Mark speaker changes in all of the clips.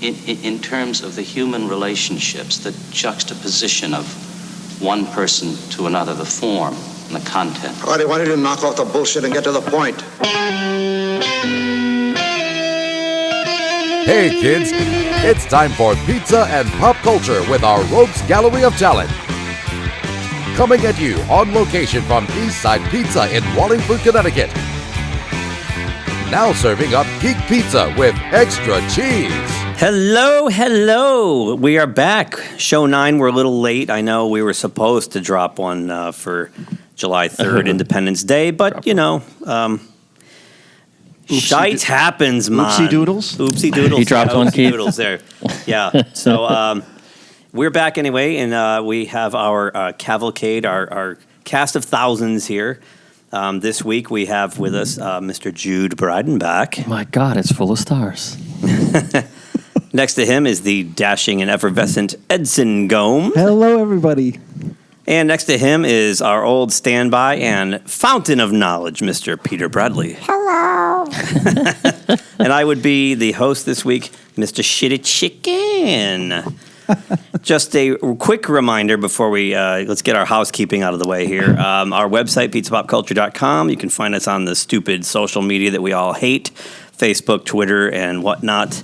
Speaker 1: in terms of the human relationships, the juxtaposition of one person to another, the form and the content.
Speaker 2: All right, why don't you knock off the bullshit and get to the point?
Speaker 3: Hey kids, it's time for pizza and pop culture with our Rogues Gallery of Talent. Coming at you on location from Eastside Pizza in Wallingford, Connecticut. Now serving up geek pizza with extra cheese.
Speaker 4: Hello. We are back. Show 9, we're a little late. I know we were supposed to drop one for July 3rd, Independence Day, but, shite happens, man.
Speaker 5: Oopsie doodles?
Speaker 4: Oopsie doodles.
Speaker 6: He dropped one, Keith.
Speaker 4: Doodles there. Yeah. So we're back anyway, and we have our cavalcade, our cast of thousands here. This week we have with us Mr. Jude Breidenbach.
Speaker 6: My God, it's full of stars.
Speaker 4: Next to him is the dashing and effervescent Edson Gomes.
Speaker 5: Hello, everybody.
Speaker 4: And next to him is our old standby and fountain of knowledge, Mr. Peter Bradley.
Speaker 7: Hello.
Speaker 4: And I would be the host this week, Mr. Shitty Chicken. Just a quick reminder before we let's get our housekeeping out of the way here. Our website, pizzapopculture.com. You can find us on the stupid social media that we all hate, Facebook, Twitter, and whatnot.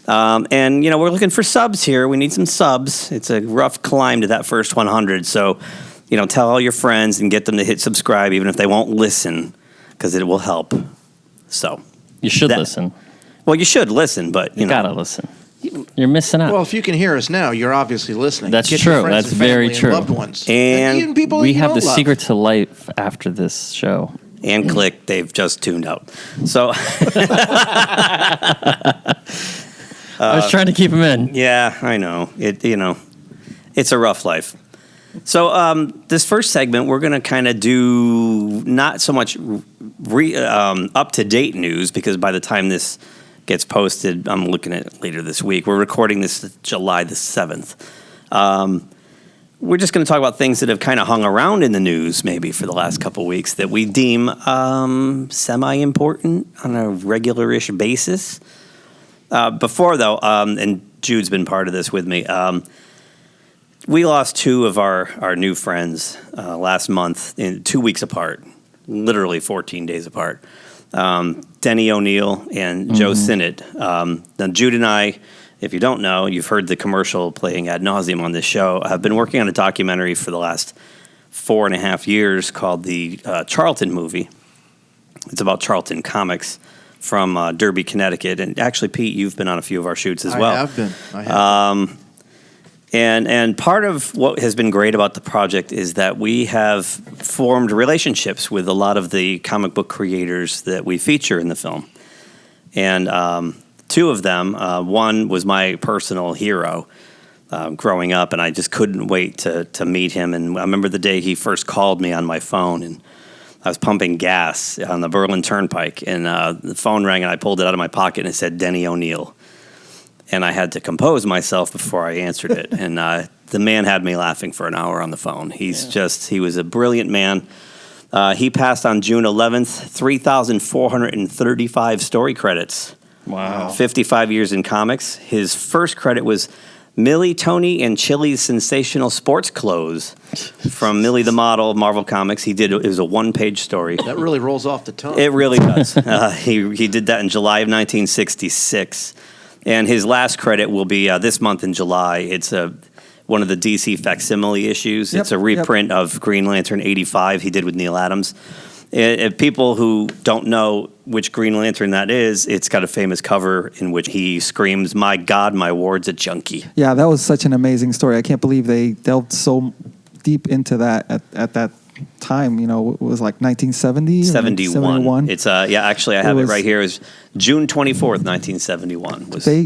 Speaker 4: And, we're looking for subs here. We need some subs. It's a rough climb to that first 100. So, tell all your friends and get them to hit subscribe, even if they won't listen, because it will help. So
Speaker 6: you should listen.
Speaker 4: Well, you should listen, but,
Speaker 6: you gotta listen. You're missing out.
Speaker 5: Well, if you can hear us now, you're obviously listening.
Speaker 6: That's
Speaker 5: Get
Speaker 6: true.
Speaker 5: Your friends
Speaker 6: That's
Speaker 5: and
Speaker 6: very
Speaker 5: family
Speaker 6: true.
Speaker 5: And loved ones.
Speaker 4: And
Speaker 5: even people
Speaker 6: we
Speaker 5: you
Speaker 6: have
Speaker 5: don't
Speaker 6: the
Speaker 5: love.
Speaker 6: secret to life after this show.
Speaker 4: And click, they've just tuned out. So
Speaker 6: I was trying to keep him in.
Speaker 4: Yeah, I know. It's a rough life. So this first segment, we're going to kind of do not so much up-to-date news, because by the time this gets posted, I'm looking at it later this week. We're recording this July the 7th. We're just going to talk about things that have kind of hung around in the news maybe for the last couple weeks that we deem semi-important on a regular-ish basis. Before, though, and Jude's been part of this with me, we lost two of our new friends last month, 2 weeks apart, literally 14 days apart. Denny O'Neill and Joe Sinnott. Now, Jude and I, if you don't know, you've heard the commercial playing ad nauseum on this show, have been working on a documentary for the last 4.5 years called the Charlton Movie. It's about Charlton Comics from Derby, Connecticut. And actually, Pete, you've been on a few of our shoots as well.
Speaker 5: I have been.
Speaker 4: And part of what has been great about the project is that we have formed relationships with a lot of the comic book creators that we feature in the film. And two of them, one was my personal hero growing up, and I just couldn't wait to meet him. And I remember the day he first called me on my phone, and I was pumping gas on the Berlin Turnpike, and the phone rang, and I pulled it out of my pocket, and it said Denny O'Neill. And I had to compose myself before I answered it. And the man had me laughing for an hour on the phone. He was a brilliant man. He passed on June 11th, 3,435 story credits.
Speaker 6: Wow.
Speaker 4: 55 years in comics. His first credit was Millie, Tony, and Chili's Sensational Sports Clothes from Millie the Model, Marvel Comics. It was a one-page story.
Speaker 5: That really rolls off the tongue.
Speaker 4: It really does. He did that in July of 1966. And his last credit will be this month in July. It's one of the DC facsimile issues. It's a reprint of Green Lantern 85 he did with Neil Adams. If people who don't know which Green Lantern that is, it's got a famous cover in which he screams, "My God, my ward's a junkie."
Speaker 8: Yeah, that was such an amazing story. I can't believe they delved so deep into that at that time. It was like 1970?
Speaker 4: 71. It's actually I have it right here. It was June 24th, 1971.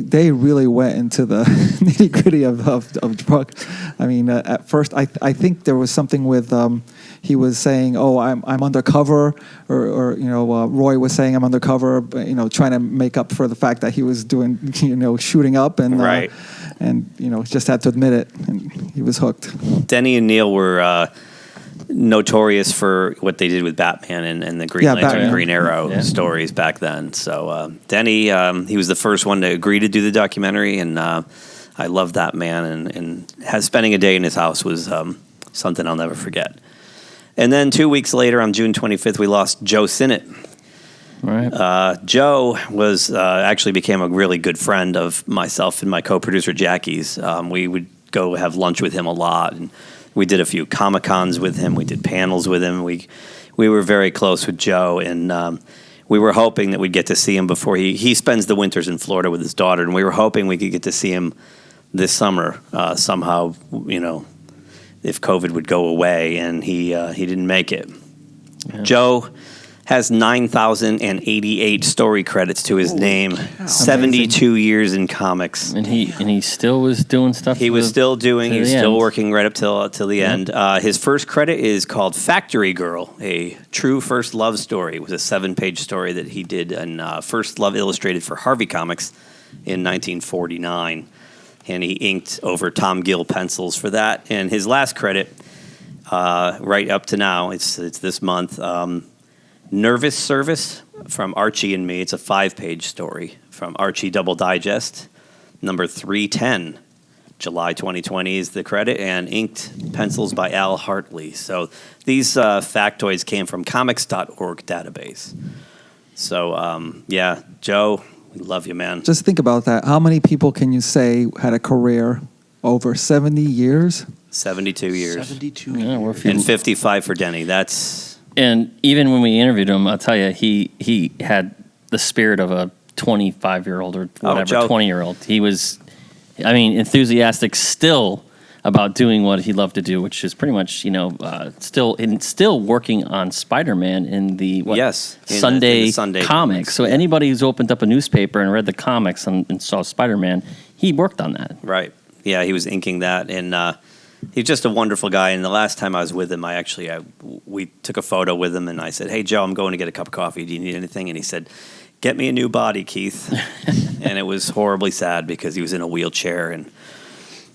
Speaker 8: They really went into the nitty-gritty of drugs. I mean, at first I think there was something with he was saying, "Oh, I'm undercover," or Roy was saying, "I'm undercover," trying to make up for the fact that he was doing shooting up and
Speaker 4: right.
Speaker 8: And just had to admit it, and he was hooked.
Speaker 4: Denny and Neil were notorious for what they did with Batman and the Green
Speaker 8: Yeah,
Speaker 4: Lantern,
Speaker 8: Batman.
Speaker 4: Green Arrow
Speaker 6: Yeah.
Speaker 4: stories back then. So Denny, he was the first one to agree to do the documentary, and I love that man. And spending a day in his house was something I'll never forget. And then 2 weeks later, on June 25th, we lost Joe Sinnott.
Speaker 6: Right.
Speaker 4: Joe was actually became a really good friend of myself and my co-producer Jackie's. We would go have lunch with him a lot, and we did a few Comic-Cons with him. We did panels with him. We were very close with Joe, and we were hoping that we'd get to see him before he spends the winters in Florida with his daughter, and we were hoping we could get to see him this summer somehow, if COVID would go away, and he didn't make it. Yeah. Joe has 9,088 story credits to his name, 72 years in comics.
Speaker 6: And he still was doing stuff.
Speaker 4: He was still working right up till the end. His first credit is called Factory Girl, a true first love story. It was a 7-page story that he did in First Love Illustrated for Harvey Comics in 1949. And he inked over Tom Gill pencils for that. And his last credit, right up to now, it's this month, Nervous Service from Archie and Me. It's a 5-page story from Archie Double Digest, number 310. July 2020 is the credit, and inked pencils by Al Hartley. So these factoids came from comics.org database. So, Joe, we love you, man.
Speaker 8: Just think about that. How many people can you say had a career over 70 years?
Speaker 4: 72 years.
Speaker 5: 72
Speaker 6: Yeah, we're
Speaker 5: years.
Speaker 4: And 55 for Denny.
Speaker 6: And even when we interviewed him, I'll tell you, he had the spirit of a 25-year-old or whatever, 20-year-old. He was, enthusiastic still about doing what he loved to do, which is pretty much, still working on Spider-Man in the Sunday comics. So anybody who's opened up a newspaper and read the comics and saw Spider-Man, he worked on that.
Speaker 4: Right. Yeah, he was inking that, and he's just a wonderful guy. And the last time I was with him, we took a photo with him, and I said, "Hey, Joe, I'm going to get a cup of coffee. Do you need anything?" And he said, "Get me a new body, Keith." And it was horribly sad because he was in a wheelchair, and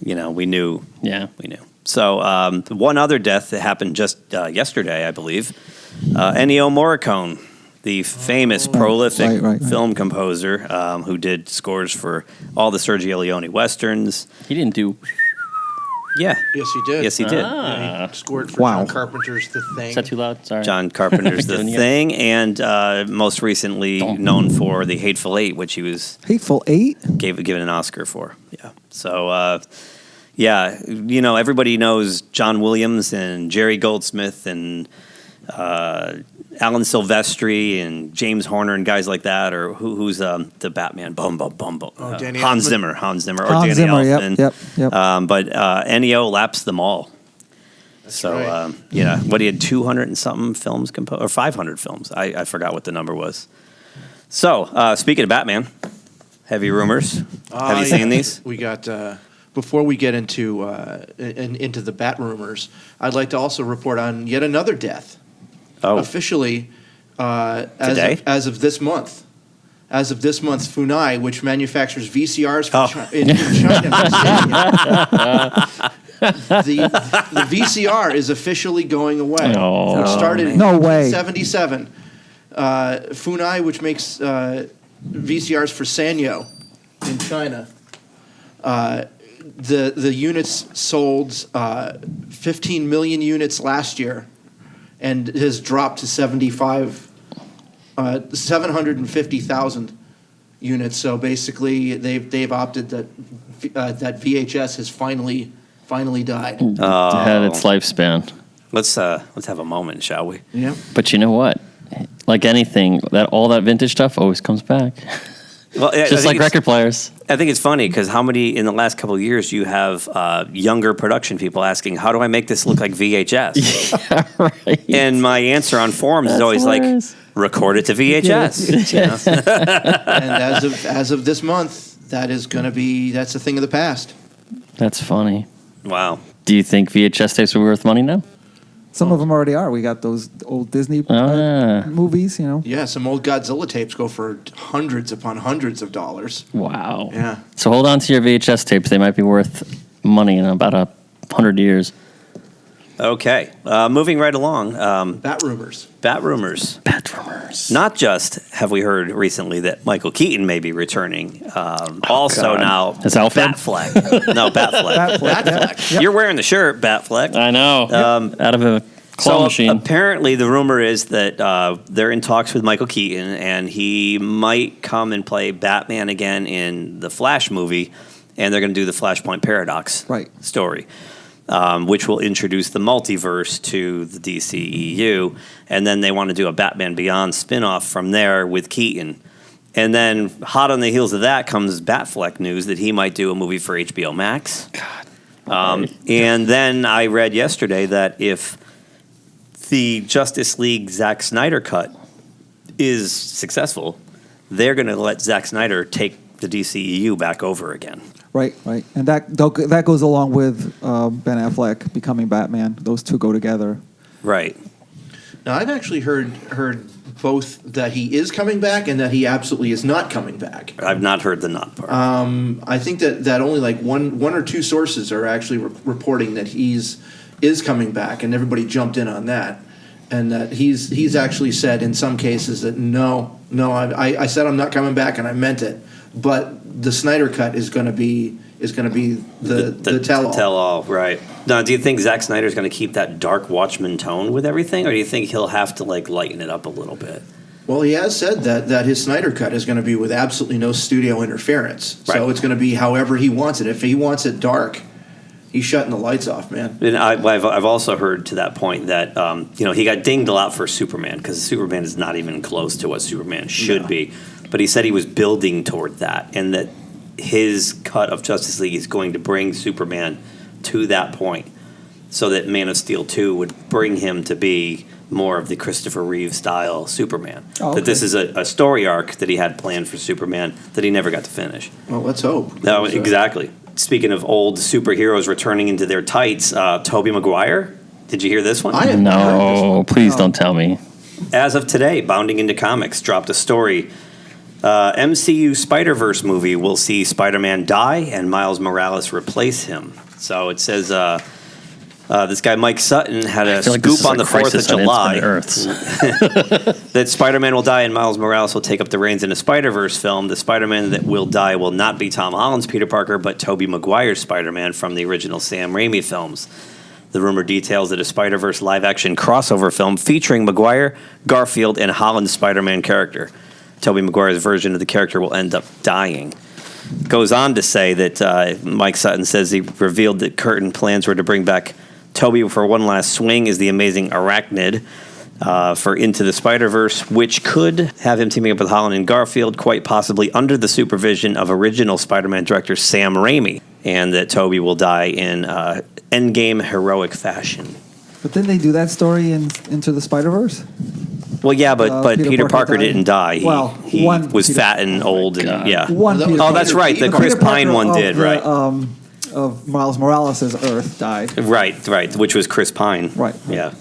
Speaker 4: we knew.
Speaker 6: Yeah,
Speaker 4: we knew. So one other death that happened just yesterday, I believe, Ennio Morricone, the famous, prolific film composer who did scores for all the Sergio Leone westerns.
Speaker 6: He didn't do.
Speaker 4: Yeah.
Speaker 5: Yes, he did.
Speaker 4: Yes, he did.
Speaker 5: He scored for John Carpenter's The Thing.
Speaker 6: Is that too loud? Sorry.
Speaker 4: John Carpenter's The Thing, and most recently known for The Hateful Eight, which he was...
Speaker 8: Hateful Eight?
Speaker 4: Given an Oscar for. Yeah. So, everybody knows John Williams and Jerry Goldsmith and Alan Silvestri and James Horner and guys like that, or who's the Batman? Hans Zimmer, or Danny Elfman.
Speaker 8: Yep.
Speaker 4: But Ennio laps them all.
Speaker 5: That's
Speaker 4: so
Speaker 5: right.
Speaker 4: What he had 200 and something films composed, or 500 films. I forgot what the number was. So speaking of Batman, heavy rumors. Have you seen these?
Speaker 5: We got. Before we get into the Bat rumors, I'd like to also report on yet another death.
Speaker 4: Oh.
Speaker 5: Officially,
Speaker 4: today?
Speaker 5: as of this month. As of this month, Funai, which manufactures VCRs in China, the VCR is officially going away.
Speaker 6: Oh.
Speaker 5: Which started in
Speaker 8: No way.
Speaker 5: 1977. Funai, which makes VCRs for Sanyo in China. The units sold 15 million units last year, and has dropped to 750,000 units. So basically, they've opted that VHS has finally died.
Speaker 6: Had its lifespan.
Speaker 4: Let's have a moment, shall we?
Speaker 5: Yeah.
Speaker 6: But you know what? Like anything, all that vintage stuff always comes back.
Speaker 4: Well,
Speaker 6: just like record players.
Speaker 4: I think it's funny because how many in the last couple of years you have younger production people asking, "How do I make this look like VHS?"
Speaker 6: Yeah, right.
Speaker 4: And my answer on forums is always
Speaker 6: hilarious.
Speaker 4: like, "Record it to VHS."
Speaker 5: And as of this month, that's a thing of the past.
Speaker 6: That's funny.
Speaker 4: Wow.
Speaker 6: Do you think VHS tapes are worth money now?
Speaker 8: Some of them already are. We got those old Disney movies,
Speaker 5: Yeah, some old Godzilla tapes go for hundreds upon hundreds of dollars.
Speaker 6: Wow.
Speaker 5: Yeah.
Speaker 6: So hold on to your VHS tapes. They might be worth money in about 100 years.
Speaker 4: Okay, moving right along.
Speaker 5: Bat rumors.
Speaker 4: Bat rumors. Not just have we heard recently that Michael Keaton may be returning. Also
Speaker 6: God.
Speaker 4: now,
Speaker 6: Is Alfred?
Speaker 4: Batfleck. No, Batfleck.
Speaker 5: Batfleck.
Speaker 8: Yep.
Speaker 4: You're wearing the shirt, Batfleck.
Speaker 6: I know. Out of a claw machine.
Speaker 4: Apparently, the rumor is that they're in talks with Michael Keaton, and he might come and play Batman again in the Flash movie, and they're going to do the Flashpoint Paradox story, which will introduce the multiverse to the DCEU, and then they want to do a Batman Beyond spinoff from there with Keaton. And then, hot on the heels of that, comes Batfleck news that he might do a movie for HBO Max.
Speaker 6: God.
Speaker 4: And then I read yesterday that if the Justice League Zack Snyder cut is successful, they're going to let Zack Snyder take the DCEU back over again.
Speaker 8: Right. And that goes along with Ben Affleck becoming Batman. Those two go together.
Speaker 4: Right.
Speaker 5: Now, I've actually heard both that he is coming back and that he absolutely is not coming back.
Speaker 4: I've not heard the not part.
Speaker 5: I think that only like one or two sources are actually reporting that is coming back, and everybody jumped in on that. And that he's actually said in some cases that no, I said I'm not coming back, and I meant it. But the Snyder cut is going to be the tell-all.
Speaker 4: Tell-all, right. Now, do you think Zack Snyder's going to keep that dark Watchmen tone with everything, or do you think he'll have to like lighten it up a little bit?
Speaker 5: Well, he has said that his Snyder cut is going to be with absolutely no studio interference. Right. So it's going to be however he wants it. If he wants it dark, he's shutting the lights off, man.
Speaker 4: And I've also heard to that point that he got dinged a lot for Superman because Superman is not even close to what Superman should be. But he said he was building toward that, and that his cut of Justice League is going to bring Superman to that point, so that Man of Steel 2 would bring him to be more of the Christopher Reeve style Superman. Oh, okay. That this is a story arc that he had planned for Superman that he never got to finish.
Speaker 5: Well, let's hope.
Speaker 4: No, exactly. Speaking of old superheroes returning into their tights, Tobey Maguire, did you hear this one?
Speaker 6: No, please don't tell me.
Speaker 4: As of today, Bounding Into Comics dropped a story. MCU Spider-Verse movie will see Spider-Man die and Miles Morales replace him. So it says this guy Mike Sutton had a scoop on the 4th of July that Spider-Man will die and Miles Morales will take up the reins in a Spider-Verse film. The Spider-Man that will die will not be Tom Holland's Peter Parker, but Tobey Maguire's Spider-Man from the original Sam Raimi films. The rumor details that a Spider-Verse live-action crossover film featuring Maguire, Garfield, and Holland's Spider-Man character. Tobey Maguire's version of the character will end up dying. Goes on to say that Mike Sutton says he revealed that current plans were to bring back Tobey for one last swing as the amazing Arachnid for Into the Spider-Verse, which could have him teaming up with Holland and Garfield, quite possibly under the supervision of original Spider-Man director Sam Raimi, and that Tobey will die in endgame heroic fashion.
Speaker 8: But didn't they do that story in Into the Spider-Verse?
Speaker 4: Well, yeah, but Peter Parker didn't die. He was
Speaker 8: Peter
Speaker 4: fat and old, and yeah.
Speaker 8: That's
Speaker 4: right. The Chris Pine one did, right?
Speaker 8: Of Miles Morales' Earth died.
Speaker 4: Right, which was Chris Pine.
Speaker 8: Right.
Speaker 4: Yeah.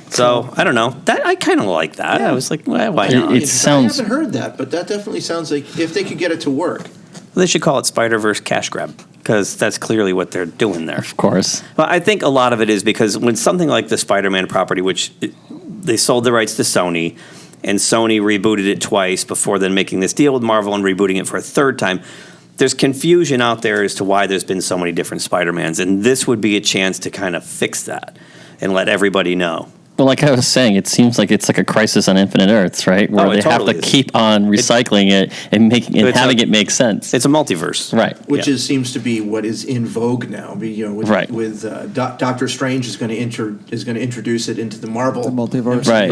Speaker 4: So I don't know. That I kind of like that. Yeah. I was like, well, why not?
Speaker 6: It sounds.
Speaker 5: I haven't heard that, but that definitely sounds like if they could get it to work.
Speaker 4: They should call it Spider-Verse Cash Grab, because that's clearly what they're doing there.
Speaker 6: Of course.
Speaker 4: But I think a lot of it is because when something like the Spider-Man property, which they sold the rights to Sony, and Sony rebooted it twice before then making this deal with Marvel and rebooting it for a third time, there's confusion out there as to why there's been so many different Spider-Mans, and this would be a chance to kind of fix that and let everybody know.
Speaker 6: Well, like I was saying, it seems like it's like a Crisis on Infinite Earths, right? Where they totally have to keep on recycling it and having it make sense.
Speaker 4: It's a multiverse,
Speaker 6: right?
Speaker 5: Which seems to be what is in vogue now. With Doctor Strange is going to introduce it into the Marvel
Speaker 8: multiverse,
Speaker 6: right.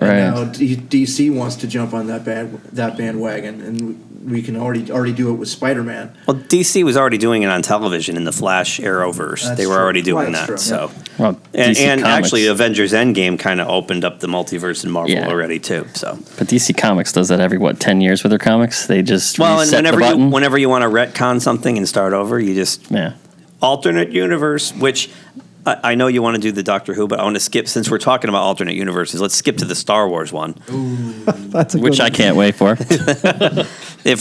Speaker 5: And now DC wants to jump on that bandwagon, and we can already do it with Spider-Man.
Speaker 4: Well, DC was already doing it on television in the Flash Arrowverse. They were already doing that.
Speaker 5: True.
Speaker 4: So,
Speaker 6: well,
Speaker 4: and actually, Avengers Endgame kind of opened up the multiverse in Marvel already too. So,
Speaker 6: but DC Comics does that every 10 years with their comics. They just reset
Speaker 4: and
Speaker 6: the button.
Speaker 4: whenever you want to retcon something and start over, you just alternate universe, which I know you want to do the Doctor Who, but I want to skip, since we're talking about alternate universes, let's skip to the Star Wars one.
Speaker 8: That's a good
Speaker 6: Which I
Speaker 8: one.
Speaker 6: can't wait for.
Speaker 4: If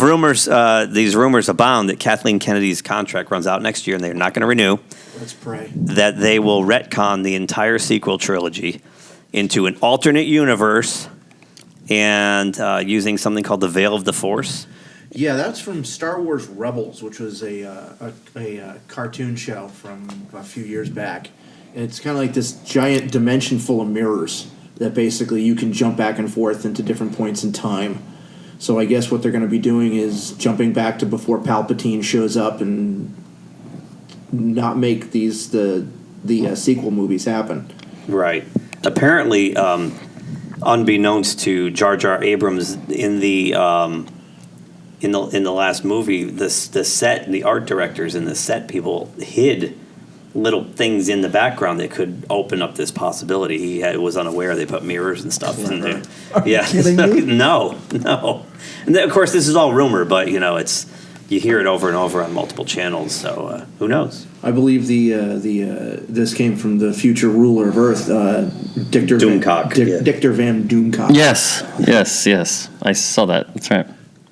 Speaker 4: these rumors abound that Kathleen Kennedy's contract runs out next year and they're not going to renew,
Speaker 5: Let's pray.
Speaker 4: that they will retcon the entire sequel trilogy into an alternate universe and using something called the Veil of the Force.
Speaker 5: Yeah, that's from Star Wars Rebels, which was a cartoon show from a few years back. And it's kind of like this giant dimension full of mirrors that basically you can jump back and forth into different points in time. So I guess what they're going to be doing is jumping back to before Palpatine shows up and not make the sequel movies happen.
Speaker 4: Right. Apparently, unbeknownst to Jar Jar Abrams in the last movie, the set, the art directors and the set people hid little things in the background that could open up this possibility. He was unaware they put mirrors and stuff in there.
Speaker 8: Are you kidding me?
Speaker 4: No. And then, of course, this is all rumor, but you hear it over and over on multiple channels. So who knows?
Speaker 5: I believe this came from the future ruler of Earth, Dictor
Speaker 4: Doomcock, yeah.
Speaker 5: Dictor Van Doomcock.
Speaker 6: Yes. I saw that. That's right.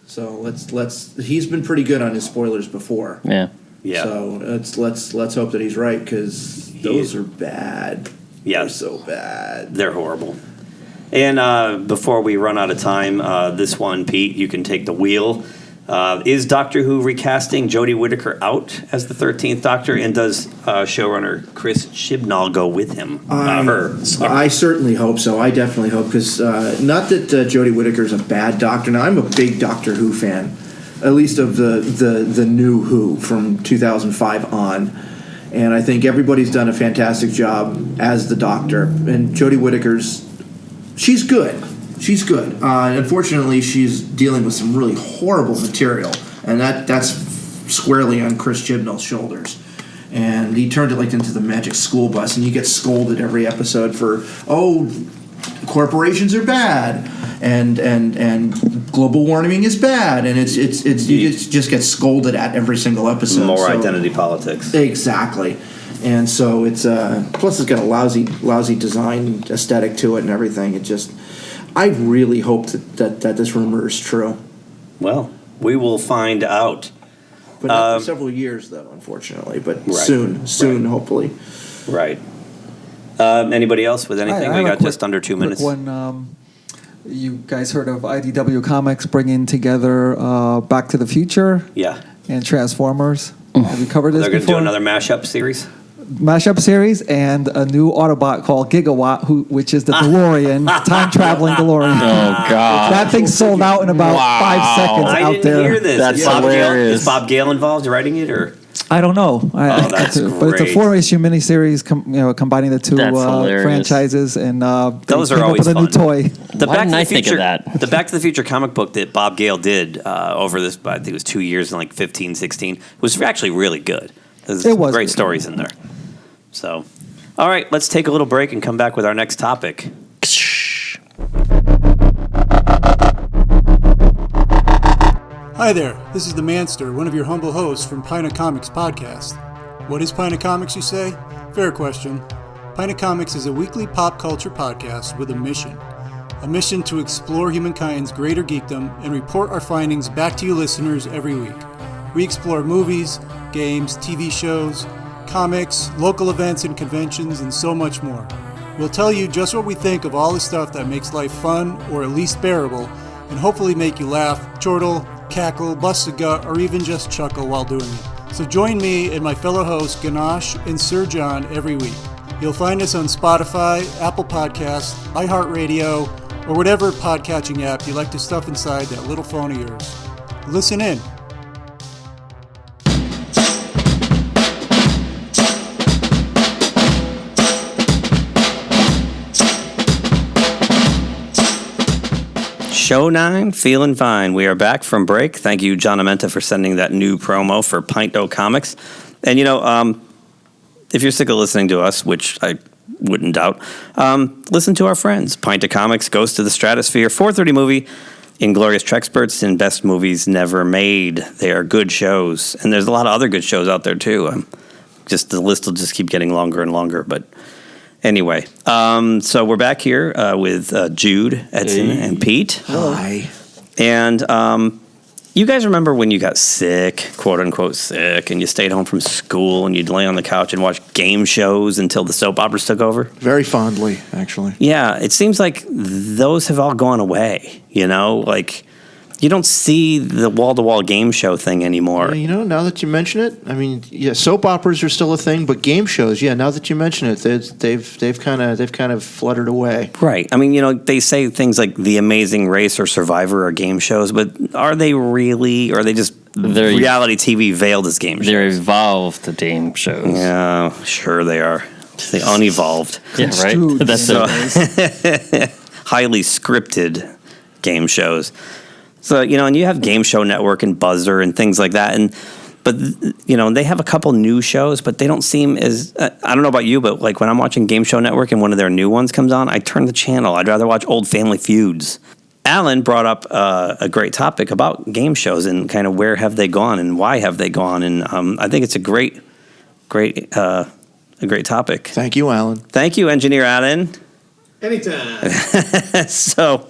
Speaker 5: So let's. He's been pretty good on his spoilers before.
Speaker 6: Yeah.
Speaker 4: Yeah.
Speaker 5: So let's hope that he's right, because those are bad.
Speaker 4: Yeah.
Speaker 5: They're so bad.
Speaker 4: They're horrible. And before we run out of time, this one, Pete, you can take the wheel. Is Doctor Who recasting Jodie Whittaker out as the 13th Doctor, and does showrunner Chris Chibnall go with him? Her. Sorry.
Speaker 5: I certainly hope so. I definitely hope, because not that Jodie Whittaker is a bad Doctor. Now, I'm a big Doctor Who fan, at least of the new Who from 2005 on. And I think everybody's done a fantastic job as the Doctor. And Jodie Whittaker's, she's good. She's good. Unfortunately, she's dealing with some really horrible material, and that's squarely on Chris Chibnall's shoulders. And he turned it into the Magic School Bus, and you get scolded every episode for, corporations are bad, and global warming is bad, and it's you just get scolded at every single episode.
Speaker 4: More identity politics.
Speaker 5: Exactly. And so it's plus it's got a lousy design aesthetic to it and everything. I really hope that this rumor is true.
Speaker 4: Well, we will find out.
Speaker 5: But not for several years, though, unfortunately. But
Speaker 4: Right.
Speaker 5: soon, hopefully.
Speaker 4: Right. Anybody else with anything?
Speaker 8: I
Speaker 4: We
Speaker 8: have
Speaker 4: got just under 2 minutes.
Speaker 8: One, you guys heard of IDW Comics bringing together Back to the Future
Speaker 4: Yeah.
Speaker 8: and Transformers? Have you covered this
Speaker 4: They're going to do
Speaker 8: before?
Speaker 4: another mashup series?
Speaker 8: Mashup series and a new Autobot called Gigawatt, which is the DeLorean, time-traveling DeLorean.
Speaker 6: Oh, God.
Speaker 8: That thing sold out in about 5 seconds
Speaker 4: I
Speaker 8: out
Speaker 4: didn't
Speaker 8: there.
Speaker 4: hear this.
Speaker 6: That's
Speaker 4: Is Bob Gale-
Speaker 6: hilarious.
Speaker 4: Is Bob Gale involved writing it, or?
Speaker 8: I don't know.
Speaker 4: That's
Speaker 8: but it's a
Speaker 4: great.
Speaker 8: 4-issue miniseries, combining the two
Speaker 6: That's hilarious.
Speaker 8: franchises, and
Speaker 4: Those
Speaker 8: they
Speaker 4: are
Speaker 8: came
Speaker 4: always
Speaker 8: up with a new
Speaker 4: fun.
Speaker 8: toy.
Speaker 4: The
Speaker 6: Why
Speaker 4: Back
Speaker 6: didn't
Speaker 4: to the
Speaker 6: I think of
Speaker 4: Future,
Speaker 6: that?
Speaker 4: The Back to the Future comic book that Bob Gale did over this, I think it was 2 years, in 15, 16, was actually really good. There's
Speaker 8: It was
Speaker 4: great
Speaker 8: good.
Speaker 4: stories in there. So, all right, let's take a little break and come back with our next topic.
Speaker 7: Hi there, this is the Manster, one of your humble hosts from Pint of Comics podcast. What is Pint of Comics, you say? Fair question. Pint of Comics is a weekly pop culture podcast with a mission to explore humankind's greater geekdom and report our findings back to you listeners every week. We explore movies, games, TV shows, comics, local events and conventions, and so much more. We'll tell you just what we think of all the stuff that makes life fun or at least bearable, and hopefully make you laugh, chortle, cackle, bust a gut, or even just chuckle while doing it. So join me and my fellow hosts Ganache and Sir John every week. You'll find us on Spotify, Apple Podcasts, iHeartRadio, or whatever podcatching app you like to stuff inside that little phone of yours. Listen in.
Speaker 4: Show 9, feeling fine. We are back from break. Thank you, John Amenta, for sending that new promo for Pinto Comics. And, if you're sick of listening to us, which I wouldn't doubt, listen to our friends. Pinto Comics goes to the stratosphere. 4:30 movie, Inglorious Trexperts, and Best Movies Never Made. They are good shows. And there's a lot of other good shows out there, too. just the list will just keep getting longer and longer. But anyway, so we're back here with Jude, Edson, and Pete.
Speaker 5: Hi.
Speaker 4: And you guys remember when you got sick, quote unquote sick, and you stayed home from school and you'd lay on the couch and watch game shows until the soap operas took over?
Speaker 5: Very fondly, actually.
Speaker 4: Yeah, it seems like those have all gone away, you know? Like, you don't see the wall-to-wall game show thing anymore.
Speaker 5: Yeah, you know, now that you mention it, I mean, yeah, soap operas are still a thing, but game shows, yeah, now that you mention it, they've kind of fluttered away.
Speaker 4: Right. I mean, you know, they say things like The Amazing Race or Survivor are game shows, but are they really, or are they just reality TV veiled as game shows?
Speaker 6: They're evolved game shows.
Speaker 4: Yeah, sure they are. They unevolved.
Speaker 6: Yeah, right? That's
Speaker 4: so, highly scripted game shows. So, you know, and you have Game Show Network and Buzzer and things like that. But, you know, they have a couple new shows, but they don't seem as, I don't know about you, but like when I'm watching Game Show Network and one of their new ones comes on, I turn the channel. I'd rather watch old Family Feuds. Alan brought up a great topic about game shows and kind of where have they gone and why have they gone. And I think it's a great topic.
Speaker 5: Thank you, Alan.
Speaker 4: Thank you, Engineer Alan.
Speaker 7: Anytime.
Speaker 4: So...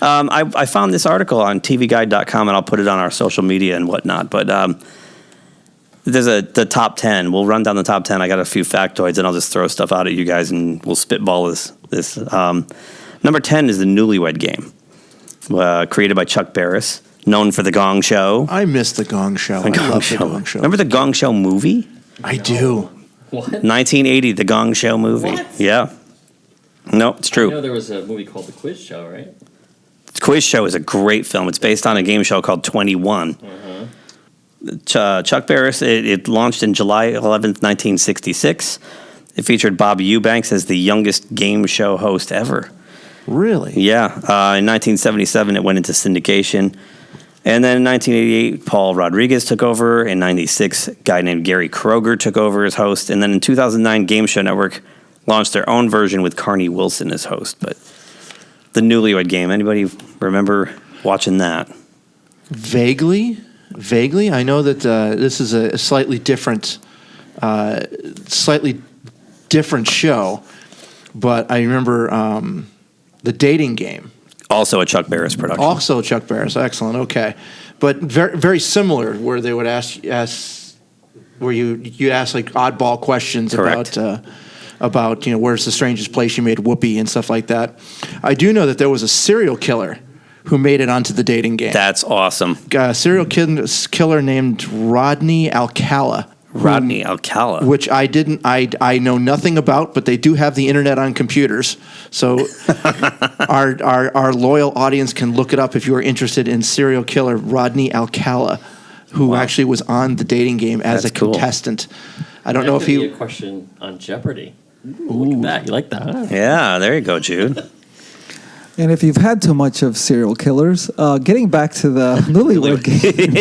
Speaker 4: I found this article on tvguide.com, and I'll put it on our social media and whatnot. But there's the top 10. We'll run down the top 10. I got a few factoids, and I'll just throw stuff out at you guys, and we'll spitball this. Number 10 is the Newlywed Game, created by Chuck Barris, known for The Gong Show.
Speaker 5: I miss The Gong Show. I love The Gong Show.
Speaker 4: Remember The Gong Show movie?
Speaker 5: I do.
Speaker 6: What?
Speaker 4: 1980, The Gong Show movie.
Speaker 6: What?
Speaker 4: Yeah. No, it's true.
Speaker 6: I know there was a movie called The Quiz Show, right?
Speaker 4: Quiz Show is a great film. It's based on a game show called 21. Chuck Barris, it launched in July 11th, 1966. It featured Bob Eubanks as the youngest game show host ever.
Speaker 5: Really?
Speaker 4: Yeah. In 1977, it went into syndication. And then in 1988, Paul Rodriguez took over. In 96, a guy named Gary Kroger took over as host. And then in 2009, Game Show Network launched their own version with Carney Wilson as host. But the Newlywed Game, anybody remember watching that?
Speaker 5: Vaguely. I know that this is a slightly different show, but I remember the Dating Game.
Speaker 4: Also a Chuck Barris production.
Speaker 5: Also Chuck Barris, excellent. Okay, but very very similar, where they would ask where you ask like oddball questions.
Speaker 4: Correct.
Speaker 5: about you know, where's the strangest place you made whoopee and stuff like that. I do know that there was a serial killer who made it onto the Dating Game.
Speaker 4: That's awesome.
Speaker 5: A serial killer named Rodney Alcala.
Speaker 4: Rodney Alcala.
Speaker 5: Which I know nothing about, but they do have the internet on computers. So our loyal audience can look it up if you are interested in serial killer Rodney Alcala, who actually was on the Dating Game as a contestant. I don't know if he...
Speaker 6: a question on Jeopardy. Look at that. You like that, huh?
Speaker 4: Yeah, there you go, Jude.
Speaker 8: And if you've had too much of serial killers, getting back to the Newlywed Game,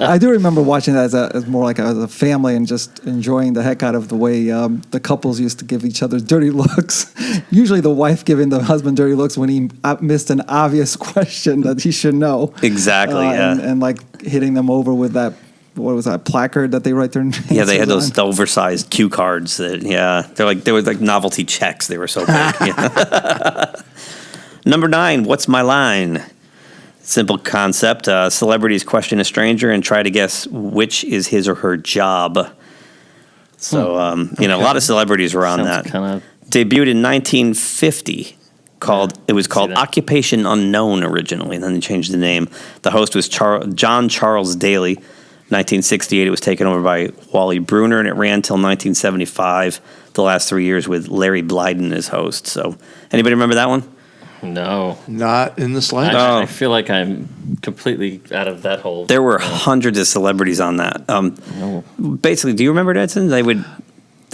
Speaker 8: I do remember watching that as more like as a family and just enjoying the heck out of the way the couples used to give each other dirty looks. Usually the wife giving the husband dirty looks when he missed an obvious question that he should know.
Speaker 4: Exactly, yeah.
Speaker 8: And like hitting them over with that, what was that, placard that they write their names on?
Speaker 4: Yeah, they had those oversized cue cards that, they were like novelty checks. They were so big. Yeah. Number 9, what's my line? Simple concept. Celebrities question a stranger and try to guess which is his or her job. So, a lot of celebrities were on that. Debuted in 1950. It was called Occupation Unknown originally, and then they changed the name. The host was John Charles Daly. 1968, it was taken over by Wally Bruner, and it ran until 1975, the last 3 years with Larry Blyden as host. So, anybody remember that one?
Speaker 6: No.
Speaker 5: Not in the slightest.
Speaker 6: I feel like I'm completely out of that whole...
Speaker 4: There were hundreds of celebrities on that. Basically, do you remember it, Edson? They would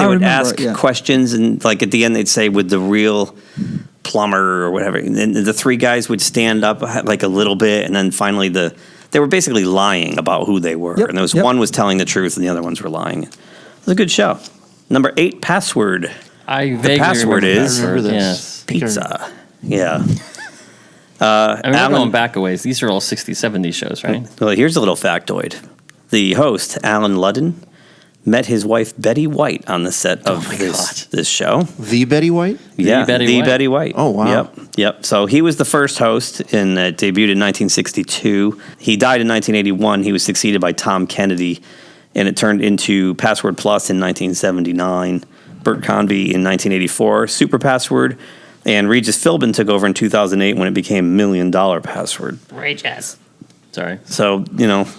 Speaker 4: ask questions, and like at the end they'd say, with the real plumber or whatever. And then the 3 guys would stand up like a little bit, and then finally they were basically lying about who they were.
Speaker 8: Yep,
Speaker 4: and there was one was telling the truth and the other ones were lying. It was a good show. Number 8, password.
Speaker 6: The
Speaker 4: password is
Speaker 6: yes.
Speaker 4: pizza. Yeah.
Speaker 6: I'm going back a ways. These are all 60s, 70s shows, right?
Speaker 4: Well, here's a little factoid. The host, Alan Ludden, met his wife Betty White on the set of this show.
Speaker 5: The Betty White?
Speaker 4: Yeah,
Speaker 6: The
Speaker 4: Betty White.
Speaker 5: Oh, wow.
Speaker 4: Yep. So he was the first host and debuted in 1962. He died in 1981. He was succeeded by Tom Kennedy, and it turned into Password Plus in 1979, Bert Convy in 1984, Super Password, and Regis Philbin took over in 2008 when it became $1 Million Password.
Speaker 6: Regis. Sorry.
Speaker 4: So,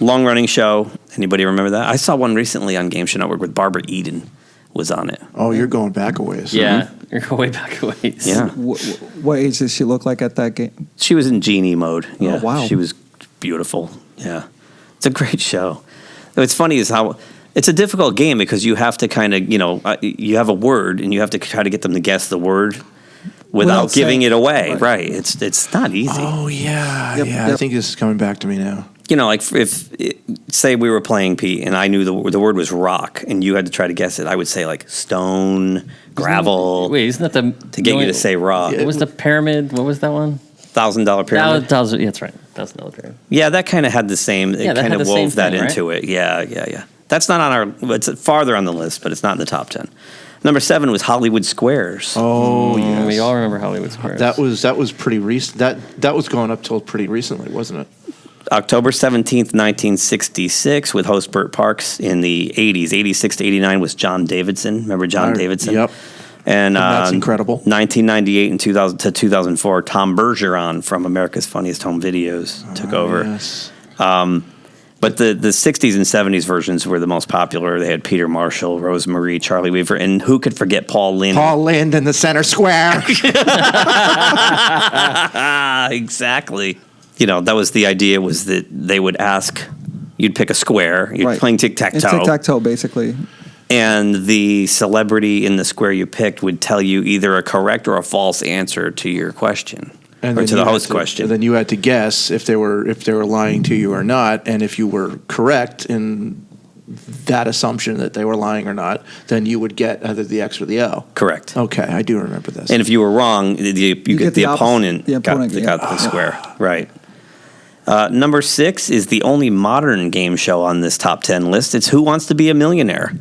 Speaker 4: long-running show. Anybody remember that? I saw one recently on Game Show Network with Barbara Eden was on it.
Speaker 5: Oh, you're going back a ways.
Speaker 6: Yeah, you're going way back a ways.
Speaker 4: Yeah.
Speaker 8: What age did she look like at that game?
Speaker 4: She was in genie mode. Yeah.
Speaker 8: Oh, wow.
Speaker 4: She was beautiful. Yeah. It's a great show. What's funny is how it's a difficult game because you have to kind of, you have a word and you have to try to get them to guess the word without giving it away. Right. It's not easy.
Speaker 5: Oh, yeah.
Speaker 8: Yep,
Speaker 5: I think this is coming back to me now.
Speaker 4: Like if say we were playing Pete and I knew the word was rock and you had to try to guess it, I would say like stone, gravel.
Speaker 6: Wait, isn't that
Speaker 4: to get you to say rock?
Speaker 6: What was the pyramid? What was that one?
Speaker 4: $1,000 pyramid.
Speaker 6: Yeah, that's right. $1,000 pyramid.
Speaker 4: Yeah, that kind of had the same. It kind of wove that into it. Yeah. That's not on our. It's farther on the list, but it's not in the top 10. Number 7 was Hollywood Squares.
Speaker 5: Oh, yes.
Speaker 6: We all remember Hollywood Squares.
Speaker 5: That was pretty recent. That was going up till pretty recently, wasn't it?
Speaker 4: October 17th, 1966, with host Burt Parks. In the 80s, 86 to 89 was John Davidson. Remember John Davidson?
Speaker 5: Yep.
Speaker 4: And
Speaker 5: that's incredible.
Speaker 4: 1998 and 2000 to 2004, Tom Bergeron from America's Funniest Home Videos took over.
Speaker 5: Yes.
Speaker 4: But the 60s and 70s versions were the most popular. They had Peter Marshall, Rose Marie, Charlie Weaver, and who could forget Paul Lynde?
Speaker 5: Paul Lynde in the center square.
Speaker 4: Exactly. That was the idea, was that they would ask, you'd pick a square, you're playing tic-tac-toe.
Speaker 8: Tic-tac-toe, basically.
Speaker 4: And the celebrity in the square you picked would tell you either a correct or a false answer to your question. Or to the host question.
Speaker 5: And then you had to guess if they were lying to you or not, and if you were correct in that assumption that they were lying or not, then you would get either the X or the L.
Speaker 4: Correct.
Speaker 5: Okay, I do remember this.
Speaker 4: And if you were wrong, you get the opponent got the square. Right. Number 6 is the only modern game show on this top 10 list. It's Who Wants to Be a Millionaire?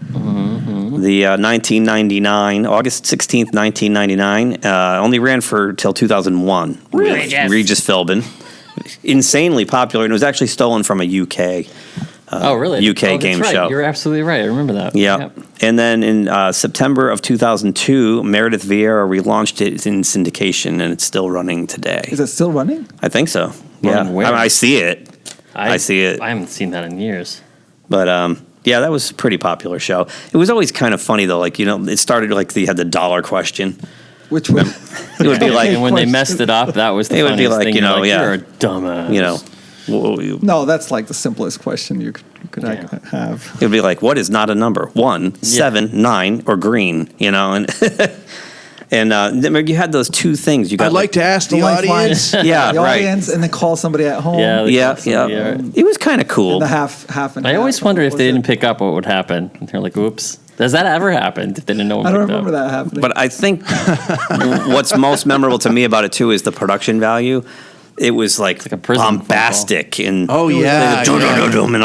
Speaker 4: The 1999, August 16th, 1999, only ran till 2001. Regis Philbin. Insanely popular, and it was actually stolen from a UK UK game show.
Speaker 6: You're absolutely right. I remember that.
Speaker 4: Yep. And then in September of 2002, Meredith Vieira relaunched it in syndication, and it's still running today.
Speaker 8: Is it still running?
Speaker 4: I think so. Yeah. I see it. I see it.
Speaker 6: I haven't seen that in years.
Speaker 4: But yeah, that was a pretty popular show. It was always kind of funny though. Like, it started like you had the dollar question.
Speaker 8: Which one?
Speaker 4: It would be like,
Speaker 6: and when they messed it up, that was the funniest thing. It would be like,
Speaker 4: you're
Speaker 6: a dumbass.
Speaker 8: No, that's like the simplest question you could have.
Speaker 4: It would be like, what is not a number? 1, 7, 9, or green? And you had those two things. You got.
Speaker 5: I'd like to ask the audience.
Speaker 4: Yeah,
Speaker 8: the audience, and then call somebody at home.
Speaker 4: Yeah. It was kind of cool.
Speaker 8: And the half and
Speaker 6: I
Speaker 8: half.
Speaker 6: always wonder if they didn't pick up what would happen. And they're like, "Oops." Does that ever happen? If they didn't know.
Speaker 8: I don't remember that happening.
Speaker 4: But I think what's most memorable to me about it too is the production value. It was like
Speaker 6: a
Speaker 4: bombastic and
Speaker 5: and all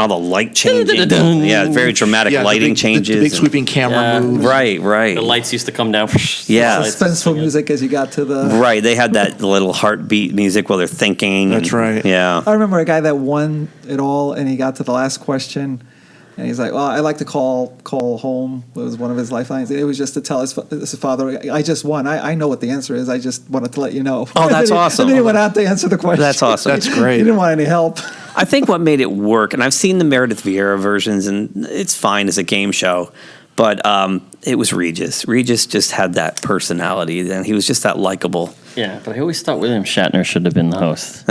Speaker 4: the light changing. Yeah, very dramatic lighting changes.
Speaker 5: The big sweeping camera moves.
Speaker 4: Right.
Speaker 6: The lights used to come down.
Speaker 4: Yeah,
Speaker 8: suspenseful music as you got to the.
Speaker 4: Right, they had that little heartbeat music while they're thinking.
Speaker 5: That's right.
Speaker 4: Yeah,
Speaker 8: I remember a guy that won it all, and he got to the last question. And he's like, well, I like to call home. It was one of his lifelines. It was just to tell his father, I just won. I know what the answer is. I just wanted to let you know.
Speaker 4: Oh, that's awesome.
Speaker 8: And then he went out to answer the question.
Speaker 4: That's awesome.
Speaker 5: That's great.
Speaker 8: He didn't want any help.
Speaker 4: I think what made it work, and I've seen the Meredith Vieira versions, and it's fine as a game show, but it was Regis. Regis just had that personality, and he was just that likable.
Speaker 6: Yeah, but I always thought William Shatner should have been the host.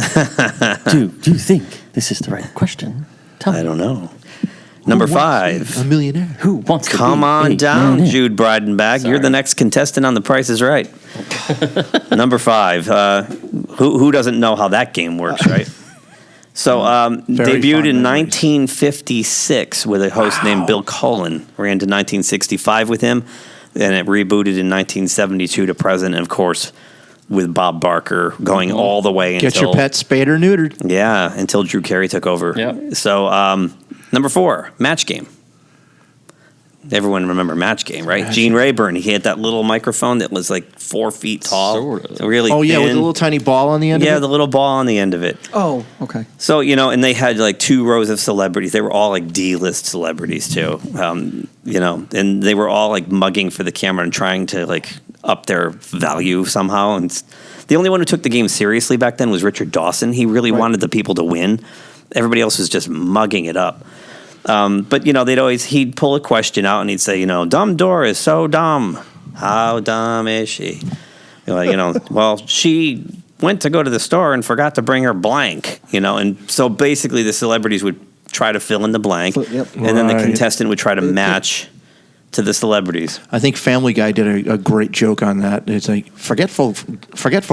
Speaker 6: Do you think this is the right question? Tell me.
Speaker 4: I don't know. Number 5.
Speaker 5: A millionaire.
Speaker 6: Who wants to
Speaker 4: Come
Speaker 6: be
Speaker 4: on
Speaker 6: a
Speaker 4: down,
Speaker 6: millionaire?
Speaker 4: Jude Breidenbach. You're the next contestant on The Price is Right. Number 5. Who doesn't know how that game works, right? So debuted in 1956 with a host named Bill Cullen. Ran to 1965 with him. And it rebooted in 1972 to present. And, of course, with Bob Barker going all the way until...
Speaker 5: Get your pet spayed or neutered.
Speaker 4: Yeah, until Drew Carey took over.
Speaker 6: Yep.
Speaker 4: So... Number 4, Match Game. Everyone remember Match Game, right? Gene Rayburn, he had that little microphone that was like 4 feet tall.
Speaker 6: Sort of.
Speaker 4: Really
Speaker 5: Oh, yeah,
Speaker 4: thin.
Speaker 5: with a little tiny ball on the end of it?
Speaker 4: Yeah, the little ball on the end of it.
Speaker 8: Oh, okay.
Speaker 4: So, and they had like 2 rows of celebrities. They were all like D-list celebrities too, and they were all like mugging for the camera and trying to like up their value somehow. And the only one who took the game seriously back then was Richard Dawson. He really wanted the people to win. Everybody else was just mugging it up. But he'd pull a question out and he'd say, dumb Dora is so dumb. How dumb is she? Well, she went to go to the store and forgot to bring her blank, and so basically the celebrities would try to fill in the blank,
Speaker 8: Yep.
Speaker 4: and then the contestant would try to match to the celebrities.
Speaker 5: I think Family Guy did a great joke on that. It's like, forgetful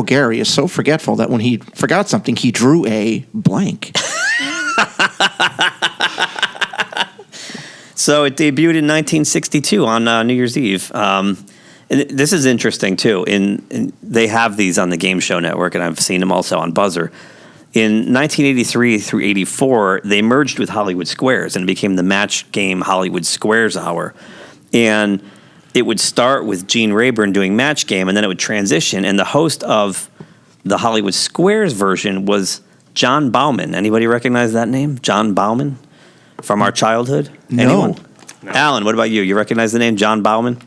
Speaker 5: Gary is so forgetful that when he forgot something, he drew a blank.
Speaker 4: So it debuted in 1962 on New Year's Eve. And this is interesting, too. They have these on the Game Show Network, and I've seen them also on Buzzer. In 1983 through 84, they merged with Hollywood Squares and became the Match Game Hollywood Squares Hour. And it would start with Gene Rayburn doing Match Game, and then it would transition. And the host of the Hollywood Squares version was John Bauman. Anybody recognize that name? John Bauman? From our childhood?
Speaker 5: No.
Speaker 4: Anyone? No. Alan, what about you? You recognize the name John Bauman?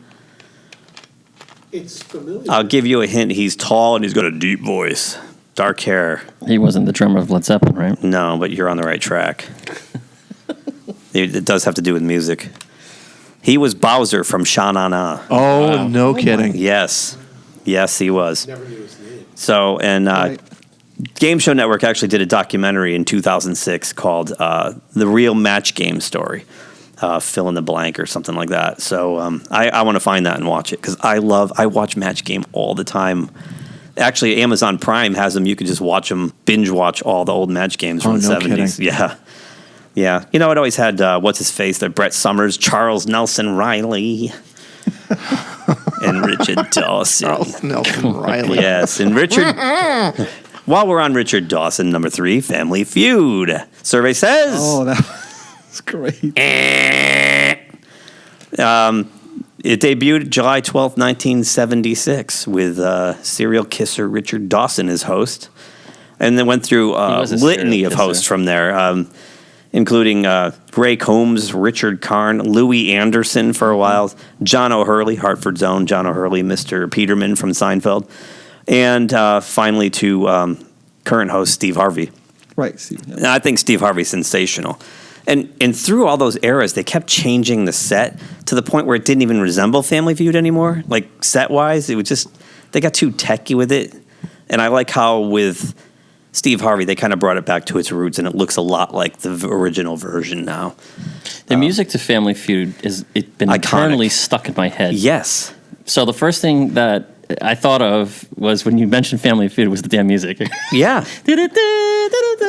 Speaker 7: It's familiar.
Speaker 4: I'll give you a hint. He's tall and he's got a deep voice. Dark hair.
Speaker 6: He wasn't the drummer of Led Zeppelin, right?
Speaker 4: No, but you're on the right track. It does have to do with music. He was Bowser from Sha-Na-Na.
Speaker 5: Oh, wow. No kidding.
Speaker 4: Yes. Yes, he was.
Speaker 7: Never knew his name.
Speaker 4: So, and
Speaker 8: Right.
Speaker 4: Game Show Network actually did a documentary in 2006 called The Real Match Game Story, Fill in the Blank or something like that. So I want to find that and watch it because I watch Match Game all the time. Actually, Amazon Prime has them. You can just watch them, binge watch all the old Match Games from the 70s.
Speaker 5: Kidding.
Speaker 4: Yeah. Yeah. It always had, what's his face, there, Brett Summers, Charles Nelson Riley, and Richard Dawson.
Speaker 5: Charles Nelson Riley.
Speaker 4: Yes, and Richard... While we're on Richard Dawson, number 3, Family Feud. Survey says...
Speaker 8: Oh, that's great.
Speaker 4: It debuted July 12th, 1976, with serial kisser Richard Dawson as host. And then went through a litany of hosts from there, including Ray Combs, Richard Karn, Louis Anderson for a while, John O'Hurley, Hartford's own John O'Hurley, Mr. Peterman from Seinfeld, and finally to current host Steve Harvey.
Speaker 8: Right. See, yeah.
Speaker 4: And I think Steve Harvey's sensational. And through all those eras, they kept changing the set to the point where it didn't even resemble Family Feud anymore. Like, set-wise, it was just, they got too techy with it. And I like how with Steve Harvey, they kind of brought it back to its roots, and it looks a lot like the original version now.
Speaker 6: The music to Family Feud it's been
Speaker 4: iconic.
Speaker 6: eternally stuck in my head.
Speaker 4: Yes.
Speaker 6: So the first thing that I thought of was when you mentioned Family Feud was the damn music.
Speaker 4: Yeah.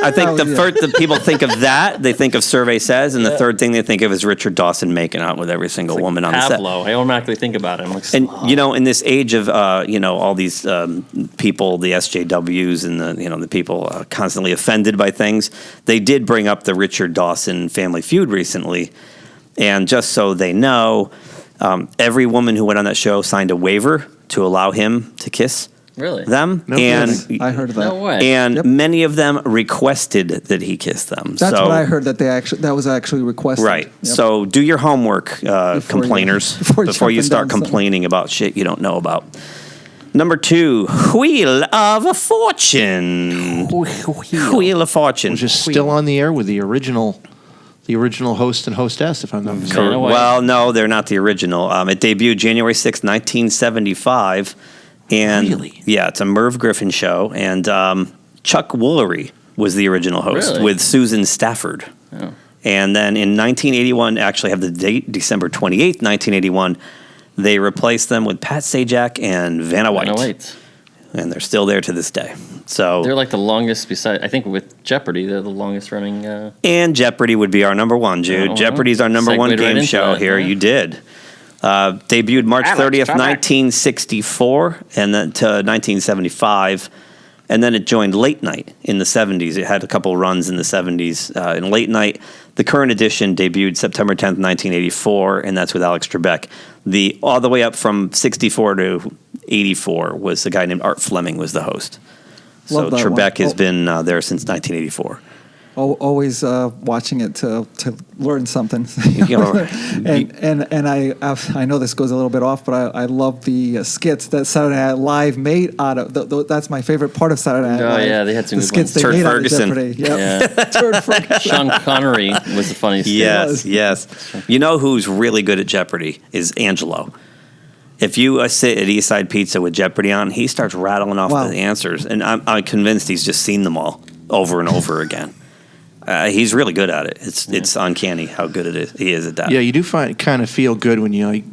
Speaker 4: I think the people think of that, they think of Survey Says, and the third thing they think of is Richard Dawson making out with every single woman on the set.
Speaker 6: Pablo. I automatically think about it. I'm like,
Speaker 4: and in this age of all these people, the SJWs and the people constantly offended by things, they did bring up the Richard Dawson Family Feud recently, and just so they know, every woman who went on that show signed a waiver to allow him to kiss them.
Speaker 5: No
Speaker 4: and
Speaker 5: kidding.
Speaker 8: I heard of that.
Speaker 6: no way.
Speaker 4: And many of them requested that he kiss them.
Speaker 8: That's what I heard, that was actually requested.
Speaker 4: Right.
Speaker 8: Yep.
Speaker 4: So do your homework, complainers, before you start complaining about shit you don't know about. Number 2, Wheel of Fortune. Wheel of Fortune.
Speaker 5: Which is still on the air with the original host and hostess, if I'm not mistaken.
Speaker 4: Well, no, they're not the original. It debuted January 6th, 1975. And
Speaker 5: really?
Speaker 4: Yeah, it's a Merv Griffin show. And Chuck Woolery was the original host with Susan Stafford.
Speaker 6: Oh.
Speaker 4: And then in 1981, actually have the date, December 28th, 1981, they replaced them with Pat Sajak and Vanna White. And they're still there to this day. So
Speaker 6: they're like the longest, I think with Jeopardy, they're the longest running.
Speaker 4: And Jeopardy would be our number 1, Jude. Jeopardy's our number 1 game show here. You did. Debuted March 30th, 1964, and then to 1975. And then it joined Late Night in the 70s. It had a couple runs in the 70s. In Late Night, the current edition debuted September 10th, 1984, and that's with Alex Trebek. All the way up from 64 to 84 was a guy named Art Fleming was the host. So Trebek has been there since 1984.
Speaker 8: Always watching it to learn something. And I know this goes a little bit off, but I love the skits that Saturday Night Live made out of. That's my favorite part of Saturday Night Live.
Speaker 6: Oh yeah, they had some
Speaker 8: the
Speaker 6: good
Speaker 8: skits
Speaker 6: ones.
Speaker 8: they
Speaker 4: Turd
Speaker 8: made
Speaker 4: Ferguson.
Speaker 8: out of Jeopardy. Yep.
Speaker 6: Yeah.
Speaker 8: Turd Ferguson.
Speaker 6: Sean Connery was the funniest.
Speaker 4: Yes. You know who's really good at Jeopardy is Angelo. If you sit at Eastside Pizza with Jeopardy on, he starts rattling off the answers, and I'm convinced he's just seen them all over and over again. He's really good at it. It's uncanny how good it is. He is at that.
Speaker 5: Yeah, you do kind of feel good when you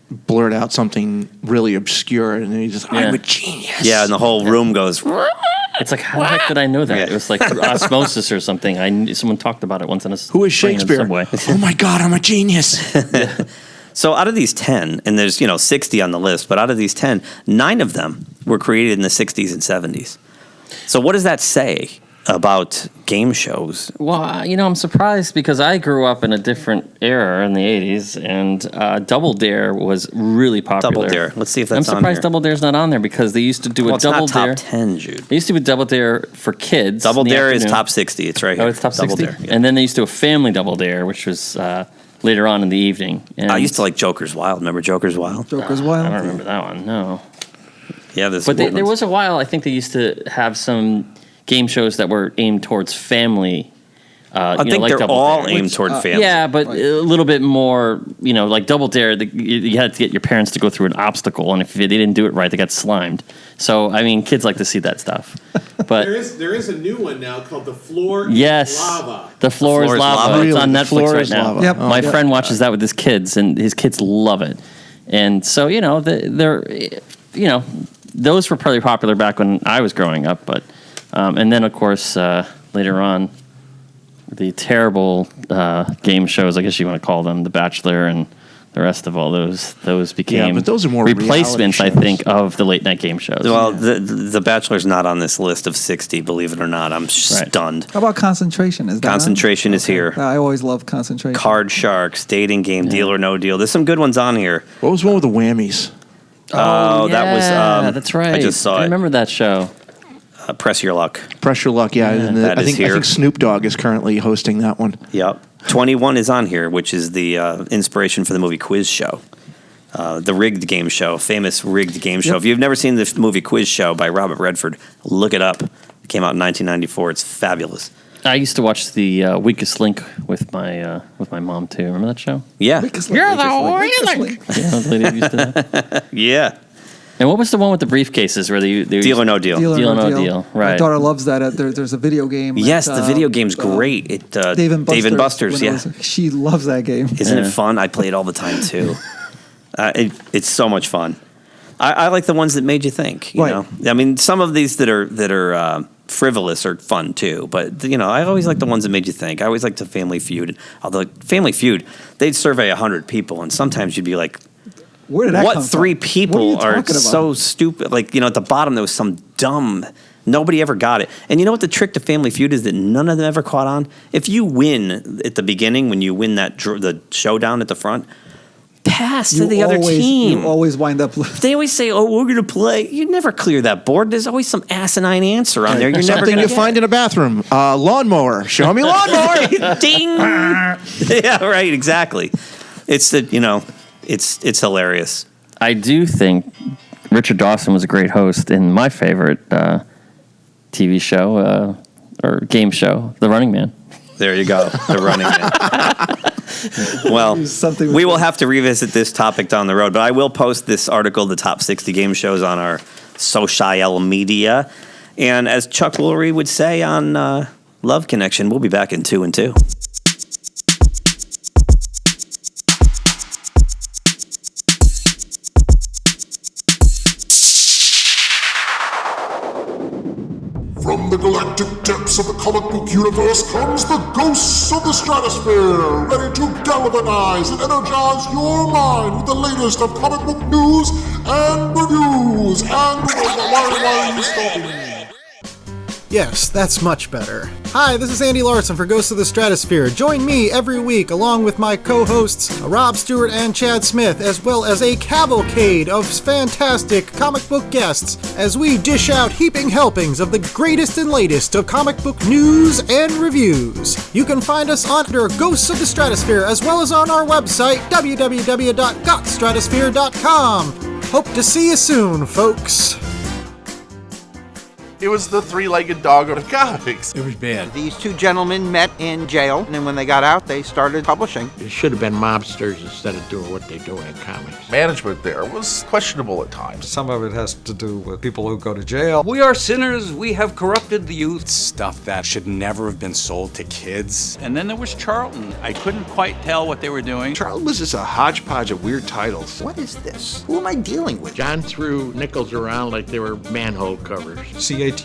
Speaker 5: blurt out something really obscure, and then you just, I'm a genius.
Speaker 4: Yeah, and the whole room goes.
Speaker 6: It's like, how the heck did I know that?
Speaker 4: Yeah.
Speaker 6: It was like through osmosis or something. Someone talked about it once on a
Speaker 5: Who is Shakespeare?
Speaker 6: Subway.
Speaker 5: Oh my God, I'm a genius.
Speaker 4: So out of these 10, and there's 60 on the list, but out of these 10, 9 of them were created in the 60s and 70s. So what does that say about game shows?
Speaker 6: Well, I'm surprised because I grew up in a different era in the 80s, and Double Dare was really popular.
Speaker 4: Double Dare. Let's see if that's on
Speaker 6: I'm surprised
Speaker 4: here.
Speaker 6: Double Dare's not on there because they used to do a Double
Speaker 4: it's not
Speaker 6: Dare.
Speaker 4: top 10, Jude.
Speaker 6: They used to do a Double Dare for kids.
Speaker 4: Double
Speaker 6: in the
Speaker 4: Dare is
Speaker 6: afternoon.
Speaker 4: top 60. It's right here.
Speaker 6: Oh, it's top
Speaker 4: Double
Speaker 6: 60?
Speaker 4: Dare. Yeah.
Speaker 6: And then they used to do a Family Double Dare, which was later on in the evening. And
Speaker 4: I used to like Joker's Wild. Remember Joker's Wild?
Speaker 8: Joker's
Speaker 6: I
Speaker 8: Wild.
Speaker 6: don't remember that one, no.
Speaker 4: Yeah,
Speaker 6: But there was a while, I think they used to have some game shows that were aimed towards family.
Speaker 4: I think
Speaker 6: like
Speaker 4: they're
Speaker 6: Double
Speaker 4: all
Speaker 6: Dare.
Speaker 4: aimed toward family.
Speaker 6: Yeah, but a little bit more, like Double Dare, you had to get your parents to go through an obstacle, and if they didn't do it right, they got slimed. So, kids like to see that stuff. But
Speaker 9: there is a new one now called The Floor
Speaker 6: yes,
Speaker 9: is Lava.
Speaker 6: The Floor is Lava.
Speaker 5: Really?
Speaker 6: It's on
Speaker 5: The
Speaker 6: Netflix
Speaker 5: Floor
Speaker 6: right
Speaker 5: is
Speaker 6: now.
Speaker 5: Lava.
Speaker 8: Yep.
Speaker 6: My friend watches that with his kids, and his kids love it. And so, those were probably popular back when I was growing up. But and then, of course, later on, the terrible game shows, I guess you want to call them, The Bachelor and the rest of all those became
Speaker 5: but those are more
Speaker 6: replacements, I
Speaker 5: reality
Speaker 6: think, of the late night game shows.
Speaker 4: Well, the Bachelor's not on this list of 60, believe it or not. I'm stunned.
Speaker 8: How about Concentration? Is that
Speaker 4: Concentration is here.
Speaker 8: I always love Concentration.
Speaker 4: Card Sharks, Dating Game, Deal or No Deal. There's some good ones on here.
Speaker 5: What was one with the whammies?
Speaker 4: Oh, that was.
Speaker 6: That's right.
Speaker 4: I just saw
Speaker 6: I
Speaker 4: it.
Speaker 6: remember that show.
Speaker 4: Press Your Luck.
Speaker 5: Pressure Luck, yeah. And
Speaker 4: That
Speaker 5: I
Speaker 4: is
Speaker 5: think
Speaker 4: here.
Speaker 5: Snoop Dogg is currently hosting that one.
Speaker 4: Yep. 21 is on here, which is the inspiration for the movie Quiz Show. The rigged game show, famous rigged game show.
Speaker 8: Yep.
Speaker 4: If you've never seen the movie Quiz Show by Robert Redford, look it up. It came out in 1994. It's fabulous.
Speaker 6: I used to watch the Weakest Link with my mom too. Remember that show?
Speaker 4: Yeah.
Speaker 6: You're the weakest link. Yeah, the lady used to that.
Speaker 4: Yeah.
Speaker 6: And what was the one with the briefcases where they
Speaker 4: Deal or No Deal.
Speaker 8: Deal
Speaker 6: Deal or No Deal,
Speaker 8: My
Speaker 6: right.
Speaker 8: daughter loves that. There's a video game.
Speaker 4: Yes,
Speaker 8: at,
Speaker 4: the video game's great.
Speaker 8: Dave and Buster's.
Speaker 4: Yeah.
Speaker 8: She loves that game.
Speaker 4: Isn't it fun? I play it all the time too. It's so much fun. I like the ones that made you think. You know, some of these that are frivolous are fun too. But I always like the ones that made you think. I always like the Family Feud. Although Family Feud, they'd survey 100 people, and sometimes you'd be like,
Speaker 8: Where did that come
Speaker 4: "What three
Speaker 8: from?
Speaker 4: people
Speaker 8: What are you
Speaker 4: are
Speaker 8: talking about?
Speaker 4: so stupid?" Like at the bottom there was some dumb. Nobody ever got it. And you know what the trick to Family Feud is that none of them ever caught on? If you win at the beginning, when you win the showdown at the front, pass to the other team.
Speaker 8: You always wind up.
Speaker 4: They always say, "Oh, we're going to play." You never clear that board. There's always some asinine answer on there. You're never
Speaker 5: Something
Speaker 4: going
Speaker 5: you
Speaker 4: to
Speaker 5: find in a bathroom. Lawnmower. Show me lawnmower.
Speaker 4: Ding. Yeah, right. Exactly. It's it's hilarious.
Speaker 6: I do think Richard Dawson was a great host in my favorite TV show or game show, The Running Man.
Speaker 4: There you go. The Running Man. Well, we will have to revisit this topic down the road, but I will post this article, the top 60 game shows, on our social media. And as Chuck Woolery would say on Love Connection, we'll be back in 2 and 2.
Speaker 10: From the galactic depths of the comic book universe comes the ghosts of the stratosphere, ready to galvanize and energize your mind with the latest of comic book news and reviews. And why are you stopping?
Speaker 7: Yes, that's much better. Hi, this is Andy Larsen for Ghosts of the Stratosphere. Join me every week along with my co-hosts Rob Stewart and Chad Smith, as well as a cavalcade of fantastic comic book guests as we dish out heaping helpings of the greatest and latest of comic book news and reviews. You can find us under Ghosts of the Stratosphere as well as on our website www.gotstratosphere.com. Hope to see you soon, folks.
Speaker 11: It was the three-legged dog of comics.
Speaker 12: It was bad.
Speaker 13: These two gentlemen met in jail, and then when they got out, they started publishing.
Speaker 12: It should have been mobsters instead of doing what they're doing in comics.
Speaker 11: Management there was questionable at times.
Speaker 14: Some of it has to do with people who go to jail.
Speaker 15: We are sinners. We have corrupted the youth. Stuff that should never have been sold to kids. And then there was Charlton. I couldn't quite tell what they were doing.
Speaker 12: Charlton was just a hodgepodge of weird titles.
Speaker 13: What is this? Who am I dealing with?
Speaker 12: John threw nickels around like they were manhole covers.
Speaker 14: CATAP.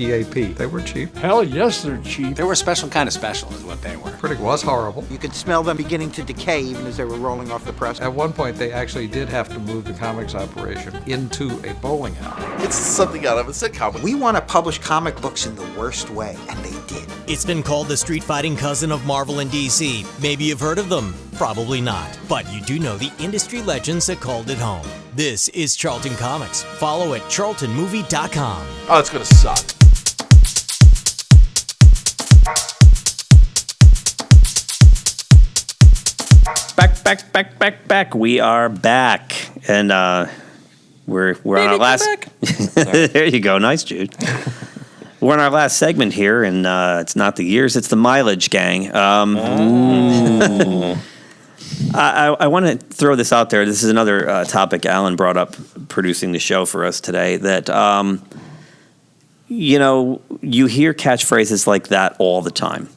Speaker 14: They were cheap.
Speaker 15: Hell yes, they're cheap. They were a special kind of special is what they were.
Speaker 14: Critic was horrible.
Speaker 13: You could smell them beginning to decay even as they were rolling off the press.
Speaker 14: At one point, they actually did have to move the comics operation into a bowling alley.
Speaker 11: It's something out of a sitcom.
Speaker 13: We want to publish comic books in the worst way, and they did.
Speaker 16: It's been called the street-fighting cousin of Marvel and DC. Maybe you've heard of them. Probably not. But you do know the industry legends that called it home. This is Charlton Comics. Follow at charltonmovie.com.
Speaker 11: Oh, it's gonna suck.
Speaker 4: Back. We are back, and we're on our last. There you go, nice, Jude. We're on our last segment here, and it's not the years; it's the mileage, gang. I want to throw this out there. This is another topic Alan brought up producing the show for us today. That you hear catchphrases like that all the time.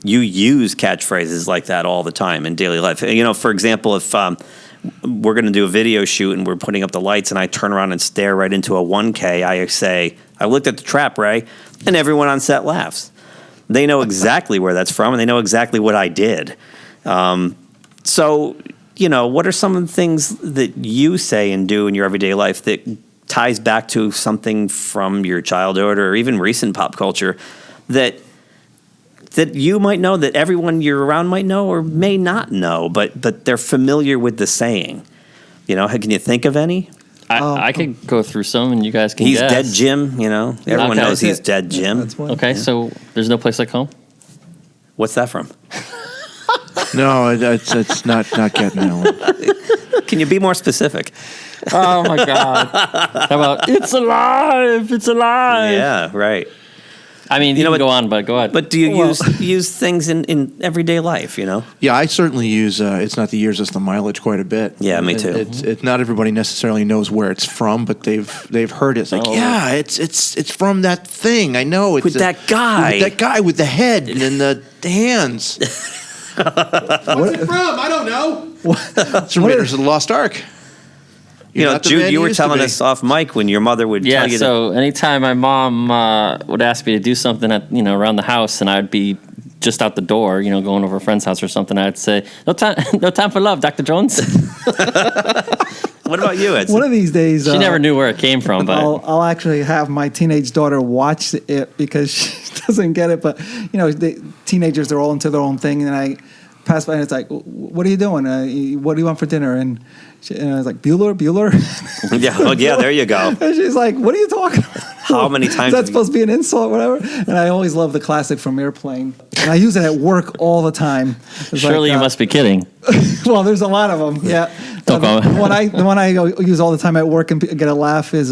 Speaker 4: You use catchphrases like that all the time in daily life. For example, if we're going to do a video shoot and we're putting up the lights and I turn around and stare right into a 1K, I say, "I looked at the trap, Ray," and everyone on set laughs. They know exactly where that's from, and they know exactly what I did. So, what are some of the things that you say and do in your everyday life that ties back to something from your childhood or even recent pop culture that you might know, that everyone you're around might know or may not know, but they're familiar with the saying? Can you think of any?
Speaker 6: I could go through some, and you guys can
Speaker 4: He's
Speaker 6: guess.
Speaker 4: dead Jim, Everyone knows he's dead Jim.
Speaker 8: That's one.
Speaker 6: Okay, so there's no place like home?
Speaker 4: What's that from?
Speaker 5: No, it's not getting that one.
Speaker 4: Can you be more specific?
Speaker 6: Oh, my God. How about, it's alive, it's alive.
Speaker 4: Yeah, right.
Speaker 6: I mean, you can go on, but go ahead.
Speaker 4: But do you use things in everyday life,
Speaker 5: Yeah, I certainly use it's not the years, it's the mileage quite a bit.
Speaker 4: Yeah, me too.
Speaker 5: It's not everybody necessarily knows where it's from, but they've heard it. It's like, it's from that thing. I know. It's
Speaker 4: with that guy.
Speaker 5: With that guy with the head and then the hands.
Speaker 9: What's it from? I don't know.
Speaker 5: It's from Raiders of the Lost Ark.
Speaker 4: Jude, you were telling us off mic when your mother would tell you
Speaker 6: so anytime my mom would ask me to do something around the house, and I'd be just out the door, going over a friend's house or something, I'd say, no time for love, Dr. Jones.
Speaker 4: What about you, Edson?
Speaker 8: One of these days,
Speaker 6: she never knew where it came from, but
Speaker 8: I'll actually have my teenage daughter watch it because she doesn't get it. But the teenagers are all into their own thing, and I pass by and it's like, "What are you doing? What do you want for dinner?" And I was like, Bueller.
Speaker 4: yeah, there you go.
Speaker 8: And she's like, "What are you talking about?
Speaker 4: How many times?
Speaker 8: Is that supposed to be an insult, whatever?" And I always love the classic from Airplane, and I use it at work all the time.
Speaker 6: Surely you must be kidding.
Speaker 8: Well, there's a lot of them. Yeah.
Speaker 6: Don't go.
Speaker 8: The one I use all the time at work and get a laugh is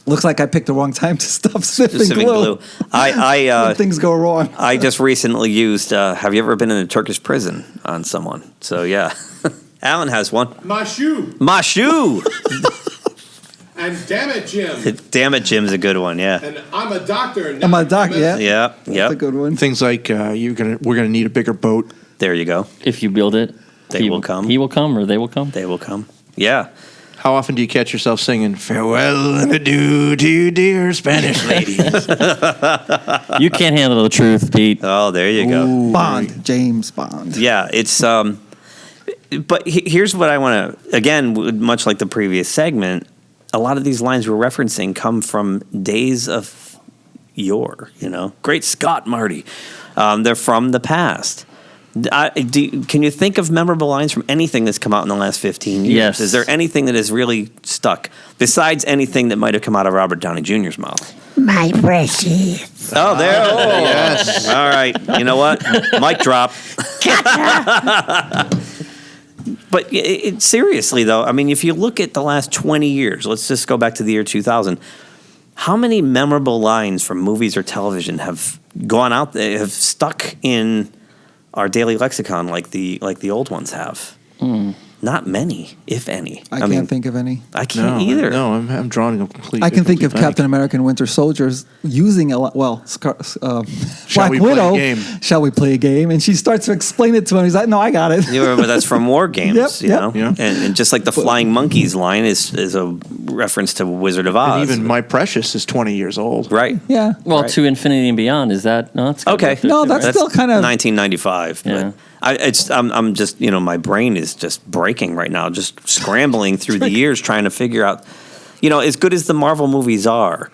Speaker 8: looks like I picked the wrong time to stop sniffing glue. When things go wrong.
Speaker 4: I just recently used. Have you ever been in a Turkish prison on someone? So yeah, Alan has one.
Speaker 9: My shoe. And damn it, Jim.
Speaker 4: Damn it, Jim's a good one. Yeah.
Speaker 9: And I'm a doctor.
Speaker 8: I'm a doctor. Yeah.
Speaker 4: Yeah.
Speaker 8: That's a good one.
Speaker 5: Things like we're gonna need a bigger boat.
Speaker 4: There you go.
Speaker 6: If you build it,
Speaker 4: they will come.
Speaker 6: He will come, or they will come.
Speaker 4: They will come. Yeah.
Speaker 5: How often do you catch yourself singing "Farewell and Adieu to you, dear Spanish ladies"?
Speaker 6: You can't handle the truth, Pete.
Speaker 4: Oh, there you go.
Speaker 8: Ooh, Bond, James Bond.
Speaker 4: Yeah, it's but here's what I want to, again, much like the previous segment, a lot of these lines we're referencing come from days of yore, Great Scott, Marty. They're from the past. Can you think of memorable lines from anything that's come out in the last 15 years?
Speaker 6: Yes.
Speaker 4: Is there anything that has really stuck, besides anything that might have come out of Robert Downey Jr.'s mouth?
Speaker 17: My precious.
Speaker 4: Oh, there. Oh. Yes. All right. You know what? Mic drop. But seriously, though, I mean, if you look at the last 20 years, let's just go back to the year 2000, how many memorable lines from movies or television have gone out there, have stuck in our daily lexicon like the old ones have? Not many, if any.
Speaker 8: I can't think of any.
Speaker 4: I can't either.
Speaker 5: No, I'm drawing a complete.
Speaker 8: I can think of
Speaker 5: blank.
Speaker 8: Captain America and Winter Soldiers using a lot. Well, Black
Speaker 5: we
Speaker 8: Widow.
Speaker 5: play a game?
Speaker 8: Shall we play a game? And she starts to explain it to him. He's like, "No, I got it."
Speaker 4: You remember that's from War Games,
Speaker 8: Yep.
Speaker 5: Yeah.
Speaker 4: And just like the Flying Monkeys line is a reference to Wizard of Oz.
Speaker 5: And even My Precious is 20 years old.
Speaker 4: Right.
Speaker 8: Yeah.
Speaker 6: Well,
Speaker 4: Right.
Speaker 6: To Infinity and Beyond, is that no? That's good
Speaker 4: Okay.
Speaker 6: right there,
Speaker 8: No,
Speaker 6: too,
Speaker 8: that's
Speaker 6: right?
Speaker 8: still kind of
Speaker 4: 1995.
Speaker 6: Yeah.
Speaker 4: But I'm just, my brain is just breaking right now, just scrambling through the years trying to figure out, as good as the Marvel movies are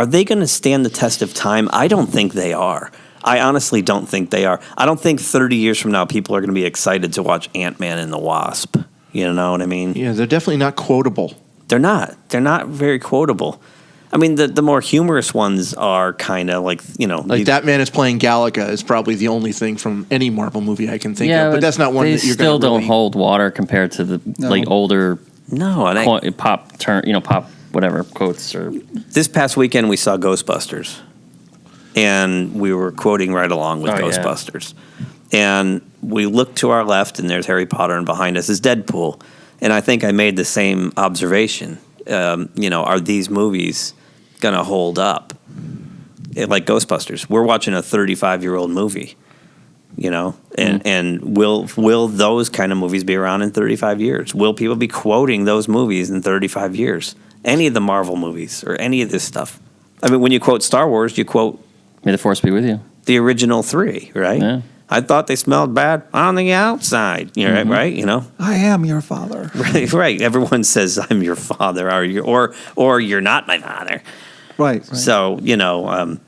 Speaker 4: they going to stand the test of time? I don't think they are. I honestly don't think they are. I don't think 30 years from now people are going to be excited to watch Ant-Man and the Wasp. You know what I mean?
Speaker 5: Yeah, they're definitely not quotable.
Speaker 4: They're not. They're not very quotable. I mean, the more humorous ones are kind of like,
Speaker 5: Like that man is playing Galaga is probably the only thing from any Marvel movie I can think of. But that's not one
Speaker 6: they
Speaker 5: that you're
Speaker 6: still
Speaker 5: going to
Speaker 6: don't hold water compared to the older pop whatever quotes or.
Speaker 4: This past weekend we saw Ghostbusters, and we were quoting right along with Ghostbusters, and we looked to our left and there's Harry Potter, and behind us is Deadpool, and I think I made the same observation. Are these movies going to hold up? Like Ghostbusters, we're watching a 35-year-old movie, and will those kind of movies be around in 35 years? Will people be quoting those movies in 35 years? Any of the Marvel movies or any of this stuff? I mean, when you quote Star Wars, you quote
Speaker 6: "May the Force be with you."
Speaker 4: The original 3, right?
Speaker 6: Yeah.
Speaker 4: I thought they smelled bad on the outside. Right?
Speaker 8: I am your father.
Speaker 4: Right. Everyone says I'm your father, or you're not my father.
Speaker 8: Right.
Speaker 4: So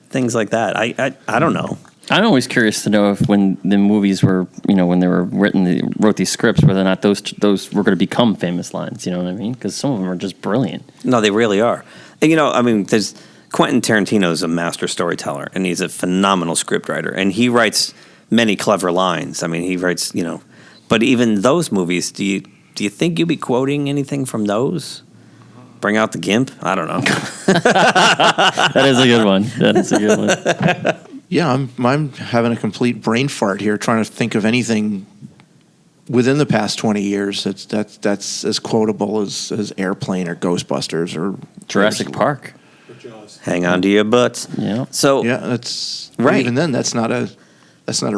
Speaker 4: things like that. I don't know.
Speaker 6: I'm always curious to know if when the movies were, when they were written, they wrote these scripts, whether or not those were going to become famous lines. You know what I mean? Because some of them are just brilliant.
Speaker 4: No, they really are. And there's Quentin Tarantino's a master storyteller, and he's a phenomenal scriptwriter, and he writes many clever lines. I mean, he writes, but even those movies, do you think you'll be quoting anything from those? Bring out the Gimp? I don't know.
Speaker 6: That is a good one. That is a good one.
Speaker 5: Yeah, I'm having a complete brain fart here, trying to think of anything within the past 20 years that's as quotable as Airplane or Ghostbusters or
Speaker 6: Jurassic Park.
Speaker 4: Hang on to your butts.
Speaker 6: Yeah.
Speaker 4: So
Speaker 5: that's
Speaker 4: right.
Speaker 5: Even then, that's not a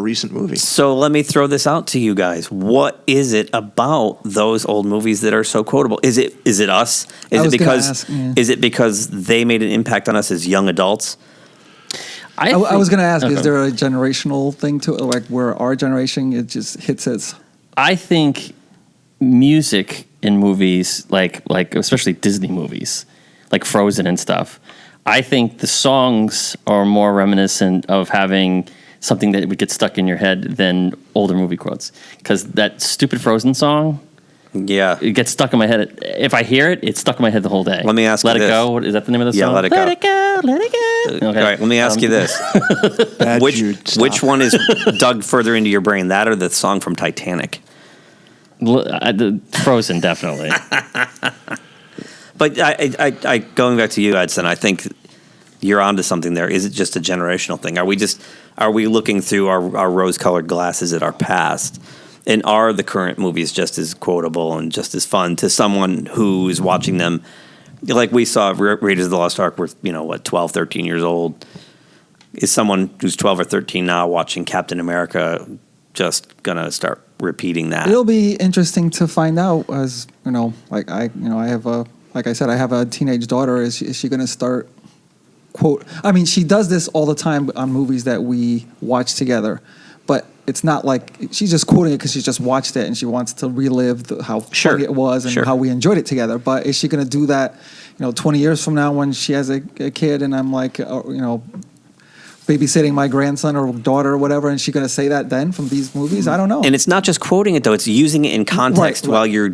Speaker 5: recent movie.
Speaker 4: So let me throw this out to you guys. What is it about those old movies that are so quotable? Is it us? Is it because they made an impact on us as young adults?
Speaker 8: I was going to ask, is there a generational thing to it, like where our generation, it just hits its...
Speaker 6: I think music in movies, like especially Disney movies, like Frozen and stuff, I think the songs are more reminiscent of having something that would get stuck in your head than older movie quotes. Because that stupid Frozen song...
Speaker 4: Yeah.
Speaker 6: It gets stuck in my head. If I hear it, it's stuck in my head the whole day.
Speaker 4: Let me ask
Speaker 6: Let
Speaker 4: you
Speaker 6: It
Speaker 4: this.
Speaker 6: Go? What, is that the name of the
Speaker 4: Yeah,
Speaker 6: song?
Speaker 4: Let It Go.
Speaker 6: Let It Go, Let It Go. Okay.
Speaker 4: All right, let me ask you this. Which one is dug further into your brain, that or the song from Titanic?
Speaker 6: Frozen, definitely.
Speaker 4: But I going back to you, Edson, I think you're onto something there. Is it just a generational thing? Are we looking through our rose-colored glasses at our past? And are the current movies just as quotable and just as fun to someone who is watching them? Like we saw Raiders of the Lost Ark, we're 12, 13 years old. Is someone who's 12 or 13 now watching Captain America just going to start repeating that?
Speaker 8: It'll be interesting to find out, as like I have a teenage daughter. Is she going to start quote? I mean, she does this all the time on movies that we watch together. but it's not like she's just quoting it because she's just watched it and she wants to relive how funny it was and how we enjoyed it together. But is she going to do that, 20 years from now when she has a kid and I'm like, babysitting my grandson or daughter or whatever, and she's going to say that then from these movies? I don't know.
Speaker 4: And it's not just quoting it, though. It's using it in context while you're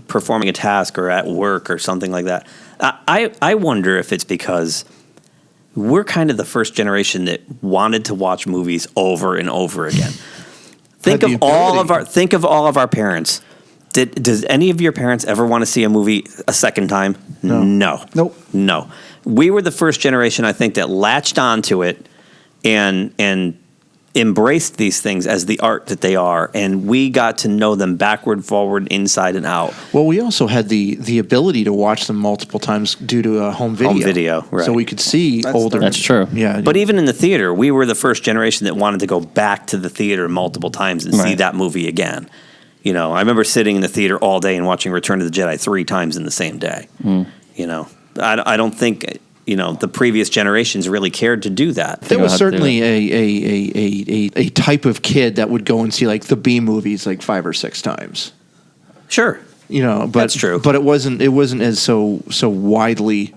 Speaker 4: performing a task or at work or something like that. I wonder if it's because we're kind of the first generation that wanted to watch movies over and over again. Think of all of our parents. Does any of your parents ever want to see a movie a second time? No.
Speaker 8: Nope.
Speaker 4: No. We were the first generation, I think, that latched onto it and embraced these things as the art that they are, and we got to know them backward, forward, inside, and out.
Speaker 5: Well, we also had the ability to watch them multiple times due to a home video.
Speaker 4: Home video, right.
Speaker 5: So we could see older.
Speaker 6: That's true.
Speaker 5: Yeah.
Speaker 4: But even in the theater, we were the first generation that wanted to go back to the theater multiple times and see that movie again. I remember sitting in the theater all day and watching Return of the Jedi 3 times in the same day. I don't think the previous generations really cared to do that.
Speaker 5: There was certainly a type of kid that would go and see like the B movies like 5 or 6 times.
Speaker 4: Sure,
Speaker 5: but
Speaker 4: that's true.
Speaker 5: But it wasn't as so widely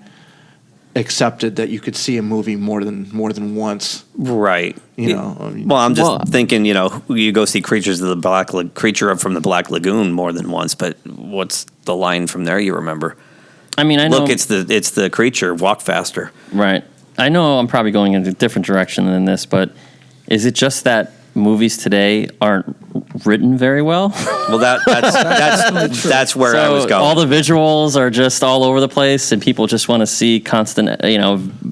Speaker 5: accepted that you could see a movie more than once.
Speaker 4: Right. Well, I'm just thinking, you go see Creature from the Black Lagoon more than once, but what's the line from there you remember?
Speaker 6: I mean, I know.
Speaker 4: Look, it's the creature. Walk faster.
Speaker 6: Right. I know I'm probably going in a different direction than this, but is it just that movies today aren't written very well?
Speaker 4: Well, that's where I was going.
Speaker 6: All the visuals are just all over the place, and people just want to see constant,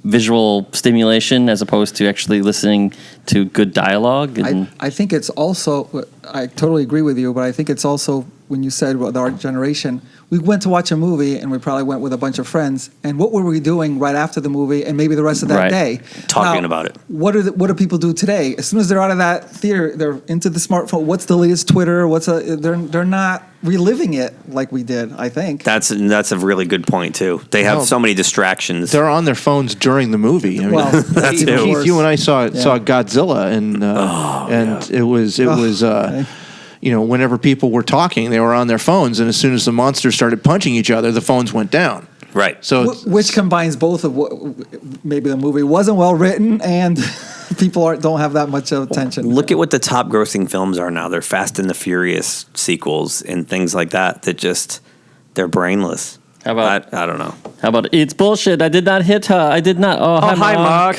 Speaker 6: visual stimulation as opposed to actually listening to good dialogue. And
Speaker 8: I think it's also, I totally agree with you, but I think it's also when you said with our generation, we went to watch a movie and we probably went with a bunch of friends. And what were we doing right after the movie and maybe the rest of that day?
Speaker 4: Talking about it.
Speaker 8: What do people do today? As soon as they're out of that theater, they're into the smartphone. What's the latest Twitter? They're not reliving it like we did, I think.
Speaker 4: That's a really good point too. They have so many distractions.
Speaker 5: They're on their phones during the movie. I mean,
Speaker 4: that's
Speaker 5: Keith, you and I saw Godzilla, and it was. Whenever people were talking, they were on their phones, and as soon as the monsters started punching each other, the phones went down.
Speaker 4: Right.
Speaker 8: So, which combines both of what maybe the movie wasn't well written, and people don't have that much attention.
Speaker 4: Look at what the top grossing films are now. They're Fast and the Furious sequels and things like that. They're brainless.
Speaker 6: How about
Speaker 4: I don't know.
Speaker 6: How about it's bullshit? I did not hit her. I did not. Oh, hi, Mark.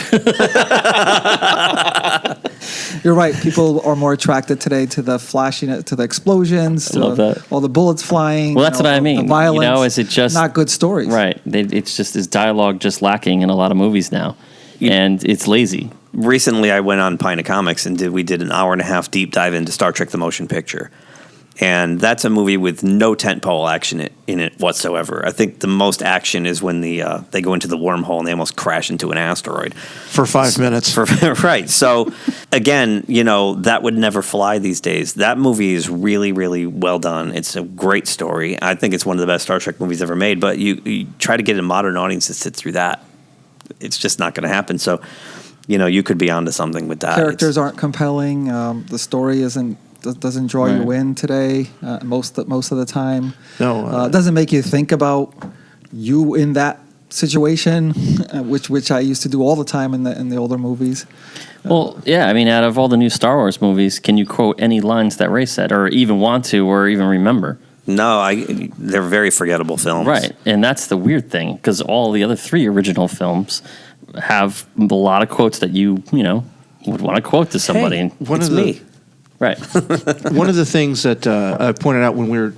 Speaker 8: You're right. People are more attracted today to the flashiness, to the explosions, to all the bullets flying.
Speaker 6: Well, that's what I mean.
Speaker 8: The violence.
Speaker 6: Is it just
Speaker 8: not good stories?
Speaker 6: Right. It's just is dialogue just lacking in a lot of movies now, and it's lazy.
Speaker 4: Recently, I went on Pina Comics and we did an 1.5-hour deep dive into Star Trek: The Motion Picture. And that's a movie with no tentpole action in it whatsoever. I think the most action is when they go into the wormhole and they almost crash into an asteroid.
Speaker 5: For 5 minutes.
Speaker 4: Right. So, again, that would never fly these days. That movie is really, really well done. It's a great story. I think it's one of the best Star Trek movies ever made. But you try to get a modern audience to sit through that. It's just not going to happen. So, you could be onto something with that.
Speaker 8: Characters aren't compelling. The story doesn't draw you in today most of the time.
Speaker 5: No,
Speaker 8: it doesn't make you think about you in that situation, which I used to do all the time in the older movies.
Speaker 6: Well, yeah, I mean, out of all the new Star Wars movies, can you quote any lines that Ray said, or even want to, or even remember?
Speaker 4: No, they're very forgettable films.
Speaker 6: Right, and that's the weird thing, because all the other 3 original films have a lot of quotes that you would want to quote to somebody.
Speaker 4: Hey, it's me.
Speaker 6: Right.
Speaker 5: One of the things that I pointed out when we were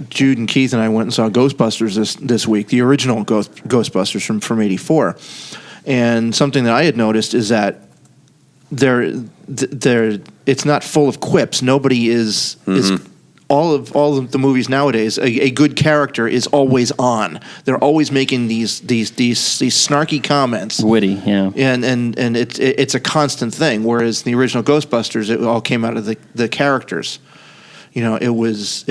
Speaker 5: Jude and Keith and I went and saw Ghostbusters this week, the original Ghostbusters from '84, and something that I had noticed is that it's not full of quips. Nobody is all of the movies nowadays. A good character is always on. They're always making these snarky comments,
Speaker 6: witty, yeah,
Speaker 5: and it's a constant thing. Whereas the original Ghostbusters, it all came out of the characters. it was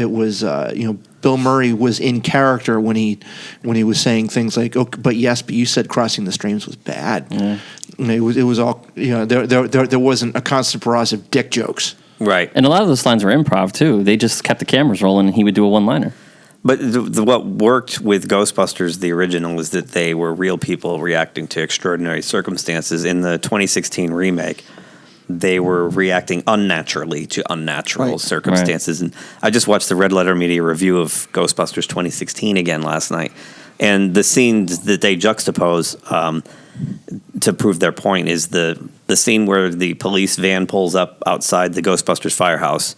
Speaker 5: Bill Murray was in character when he was saying things like, "Oh, but you said crossing the streams was bad."
Speaker 6: Yeah.
Speaker 5: It was all there wasn't a constant barrage of dick jokes.
Speaker 4: Right.
Speaker 6: And a lot of those lines were improv too. They just kept the cameras rolling, and he would do a one-liner.
Speaker 4: But what worked with Ghostbusters, the original, was that they were real people reacting to extraordinary circumstances. In the 2016 remake, they were reacting unnaturally to unnatural circumstances. Right. And I just watched the Red Letter Media review of Ghostbusters 2016 again last night. And the scenes that they juxtapose to prove their point is the scene where the police van pulls up outside the Ghostbusters firehouse,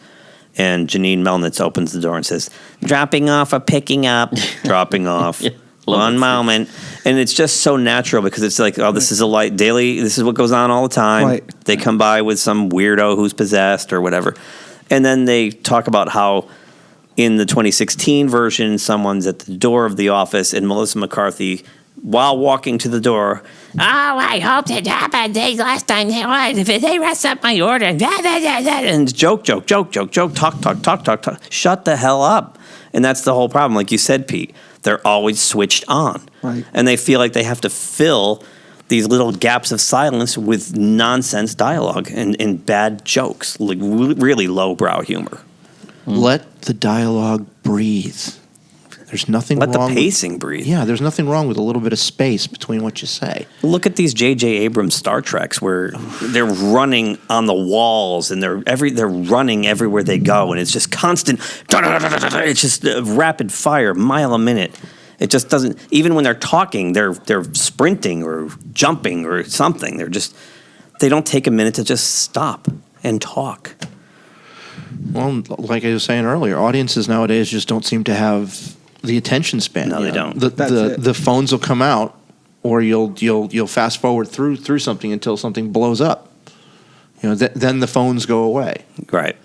Speaker 4: and Janine Melnitz opens the door and says, "Dropping off or picking up?" Dropping off. Yeah, one moment. And it's just so natural because it's like, oh, this is a daily, this is what goes on all the time. Right. They come by with some weirdo who's possessed or whatever. And then they talk about how in the 2016 version, someone's at the door of the office, and Melissa McCarthy, while walking to the door, "Oh, I hope that happened. Last time they messed up my order." And joke, talk. Shut the hell up. And that's the whole problem. Like you said, Pete, they're always switched on.
Speaker 8: Right.
Speaker 4: And they feel like they have to fill these little gaps of silence with nonsense dialogue and bad jokes, like really lowbrow humor.
Speaker 5: Let the dialogue breathe. There's nothing wrong.
Speaker 4: Let the pacing breathe.
Speaker 5: Yeah, there's nothing wrong with a little bit of space between what you say.
Speaker 4: Look at these J.J. Abrams Star Treks where they're running on the walls and they're running everywhere they go, and it's just constant. It's just rapid fire, mile a minute. It just doesn't. Even when they're talking, they're sprinting or jumping or something. They don't take a minute to just stop and talk.
Speaker 5: Well, like I was saying earlier, audiences nowadays just don't seem to have the attention span.
Speaker 4: No, they don't.
Speaker 5: The phones will come out, or you'll fast forward through something until something blows up. Then the phones go away.
Speaker 4: Right.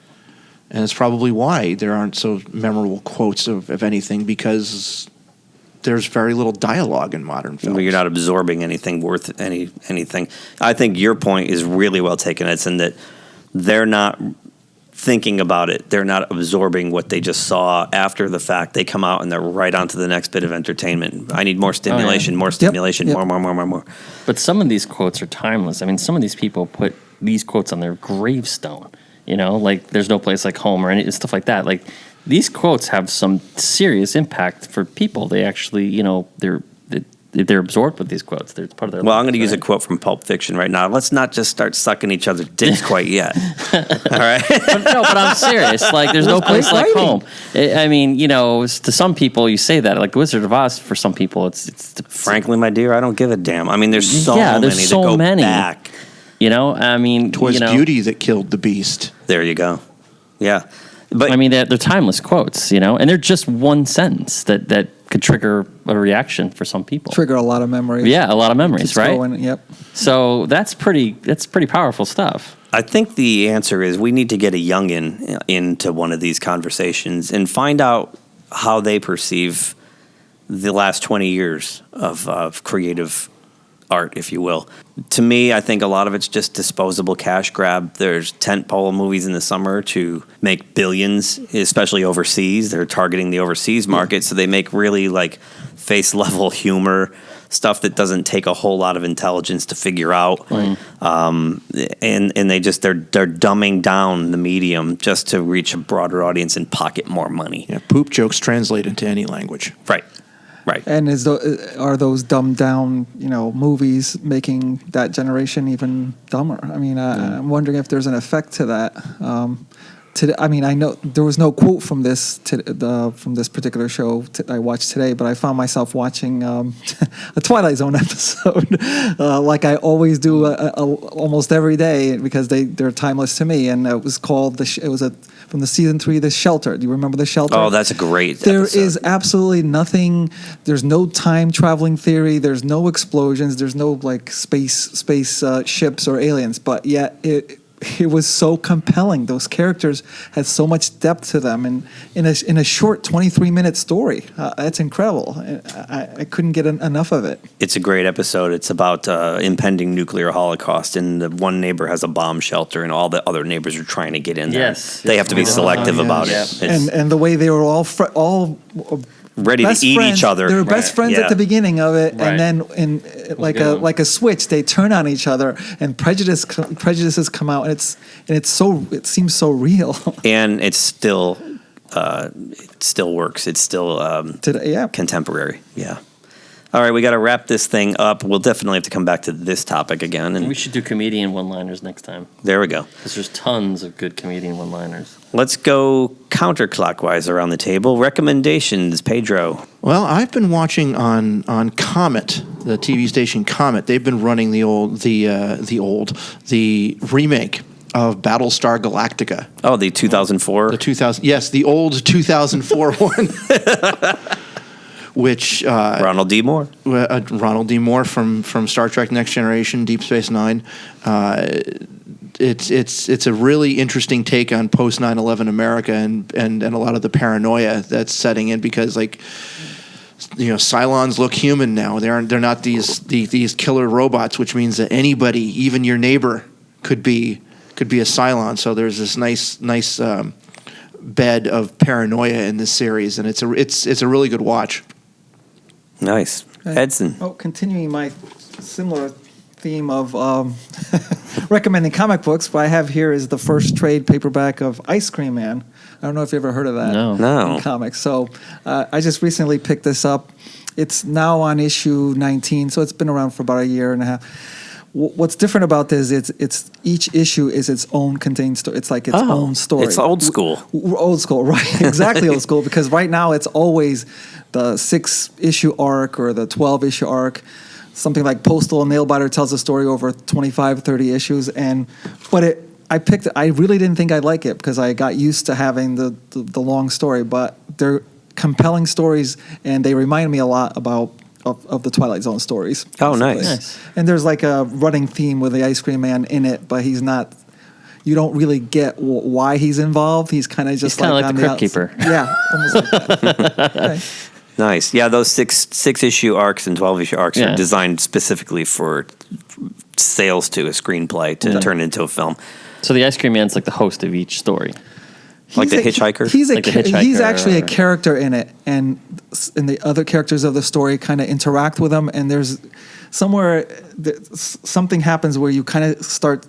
Speaker 5: And it's probably why there aren't so memorable quotes of anything, because there's very little dialogue in modern films.
Speaker 4: You're not absorbing anything worth anything. I think your point is really well taken, Edson, that they're not thinking about it. They're not absorbing what they just saw after the fact. They come out and they're right onto the next bit of entertainment. I need more stimulation, more stimulation,
Speaker 6: Yep.
Speaker 4: more.
Speaker 6: But some of these quotes are timeless. I mean, some of these people put these quotes on their gravestone, like "There's no place like home" or stuff like that. Like, these quotes have some serious impact for people. They actually, they're absorbed with these quotes. They're part of their
Speaker 4: Well,
Speaker 6: lives,
Speaker 4: I'm going to use a quote from Pulp Fiction right now. Let's not just start sucking each other's dicks quite yet. All right?
Speaker 6: but I'm serious. Like, there's no place like home. I mean, to some people, you say that. Like Wizard of Oz, for some people, it's
Speaker 4: frankly, my dear, I don't give a damn. I mean, there's so many that go back.
Speaker 6: I mean,
Speaker 5: 'Twas beauty that killed the beast.
Speaker 4: There you go. Yeah. But
Speaker 6: I mean, they're timeless quotes, and they're just one sentence that could trigger a reaction for some people.
Speaker 8: Trigger a lot of memories.
Speaker 6: Yeah, a lot of memories,
Speaker 8: Keeps
Speaker 6: right?
Speaker 8: going, yep.
Speaker 6: So that's pretty powerful stuff.
Speaker 4: I think the answer is we need to get a youngin into one of these conversations and find out how they perceive the last 20 years of creative art, if you will. To me, I think a lot of it's just disposable cash grab. There's tentpole movies in the summer to make billions, especially overseas. They're targeting the overseas market, so they make really face level humor, stuff that doesn't take a whole lot of intelligence to figure out.
Speaker 6: Right.
Speaker 4: And they're dumbing down the medium just to reach a broader audience and pocket more money.
Speaker 5: Yeah, poop jokes translate into any language.
Speaker 4: Right. Right.
Speaker 8: And are those dumbed down, movies making that generation even dumber? I mean, I'm wondering if there's an effect to that. I know there was no quote from this particular show I watched today, but I found myself watching a Twilight Zone episode, like I always do, almost every day, because they're timeless to me. And it was called from the season 3, The Shelter. Do you remember The Shelter?
Speaker 4: Oh, that's a great
Speaker 8: There
Speaker 4: episode.
Speaker 8: is absolutely nothing. There's no time traveling theory. There's no explosions. There's no space ships or aliens. But yet it was so compelling. Those characters had so much depth to them, and in a short 23-minute story, that's incredible. I couldn't get enough of it.
Speaker 4: It's a great episode. It's about impending nuclear holocaust, and the one neighbor has a bomb shelter, and all the other neighbors are trying to get in there.
Speaker 6: Yes.
Speaker 4: They have to be selective about it.
Speaker 8: And the way they were all
Speaker 4: ready to eat
Speaker 8: friends.
Speaker 4: each other.
Speaker 8: They were best friends at the beginning of it,
Speaker 6: Right.
Speaker 8: and then like a switch, they turn on each other, and prejudices come out, and it seems so real.
Speaker 4: And it still works. It's still contemporary. Yeah. All right, we got to wrap this thing up. We'll definitely have to come back to this topic again. And
Speaker 6: we should do comedian one-liners next time.
Speaker 4: There we go.
Speaker 6: Because there's tons of good comedian one-liners.
Speaker 4: Let's go counterclockwise around the table. Recommendations, Pedro.
Speaker 5: Well, I've been watching on Comet, the TV station Comet. They've been running the remake of Battlestar Galactica.
Speaker 4: Oh, the 2004?
Speaker 5: The old 2004 one. Which
Speaker 4: Ronald D. Moore.
Speaker 5: Ronald D. Moore from Star Trek Next Generation, Deep Space Nine. It's a really interesting take on post 9/11 America and a lot of the paranoia that's setting in, because Cylons look human now. They're not these killer robots, which means that anybody, even your neighbor, could be a Cylon. So there's this nice bed of paranoia in this series, and it's a really good watch.
Speaker 4: Nice. Edson.
Speaker 8: Oh, continuing my similar theme of recommending comic books, what I have here is the first trade paperback of Ice Cream Man. I don't know if you ever heard of that.
Speaker 4: No.
Speaker 8: In comics. So I just recently picked this up. It's now on issue 19, so it's been around for about a year and a half. What's different about this is it's each issue is its own contained story. It's like its own story.
Speaker 4: It's old school.
Speaker 8: Old school, right? Exactly old school. Because right now it's always the 6-issue arc or the 12-issue arc. Something like Postal Nailbiter tells a story over 25, 30 issues. I picked it. I really didn't think I'd like it because I got used to having the long story. But they're compelling stories, and they remind me a lot of the Twilight Zone stories.
Speaker 4: Oh,
Speaker 8: basically.
Speaker 4: nice.
Speaker 8: And there's like a running theme with the Ice Cream Man in it, but he's not. You don't really get why he's involved. He's kind of just
Speaker 6: kind of like
Speaker 8: on
Speaker 6: the Crypt Keeper.
Speaker 8: Yeah, almost like that. Okay.
Speaker 4: Nice. Yeah, those 6-issue arcs and 12-issue arcs are designed specifically for sales to a screenplay to turn into a film.
Speaker 6: So the Ice Cream Man's like the host of each story.
Speaker 4: Like the Hitchhiker?
Speaker 8: He's actually a character in it, and the other characters of the story kind of interact with him, and there's something happens where you kind of start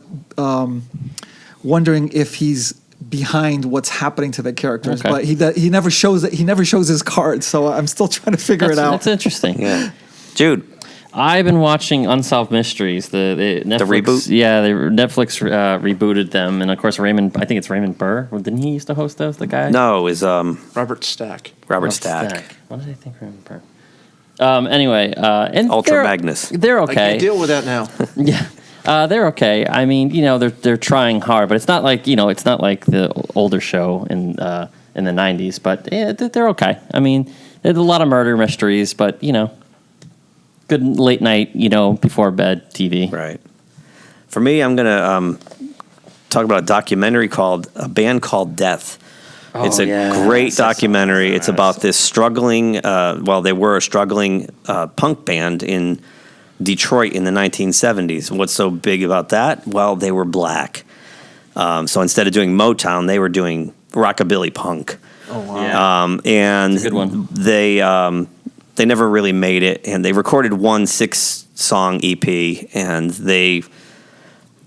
Speaker 8: wondering if he's behind what's happening to the characters, but he never shows it. He never shows his cards, so I'm still trying to figure it out.
Speaker 6: That's interesting.
Speaker 4: Yeah, Jude.
Speaker 6: I've been watching Unsolved Mysteries. The Netflix,
Speaker 4: reboot.
Speaker 6: Yeah, Netflix rebooted them, and of course Raymond. I think it's Raymond Burr. Didn't he used to host those? The guy?
Speaker 4: No, it was
Speaker 5: Robert Stack.
Speaker 4: Robert Stack.
Speaker 6: What did I think Raymond Burr? Anyway, and
Speaker 4: Ultra Magnus.
Speaker 6: They're okay.
Speaker 5: I can deal with that now.
Speaker 6: Yeah. They're okay. I mean, they're trying hard, but it's not like the older show in the 90s. But they're okay. I mean, there's a lot of murder mysteries, but good late night, before bed TV.
Speaker 4: Right. For me, I'm gonna talk about a documentary called A Band Called Death. It's a great documentary. It's about this struggling. They were a struggling punk band in Detroit in the 1970s. What's so big about that? Well, they were black. So instead of doing Motown, they were doing rockabilly punk.
Speaker 6: Oh wow!
Speaker 4: And
Speaker 6: good one.
Speaker 4: They never really made it, and they recorded one 6-song EP, and they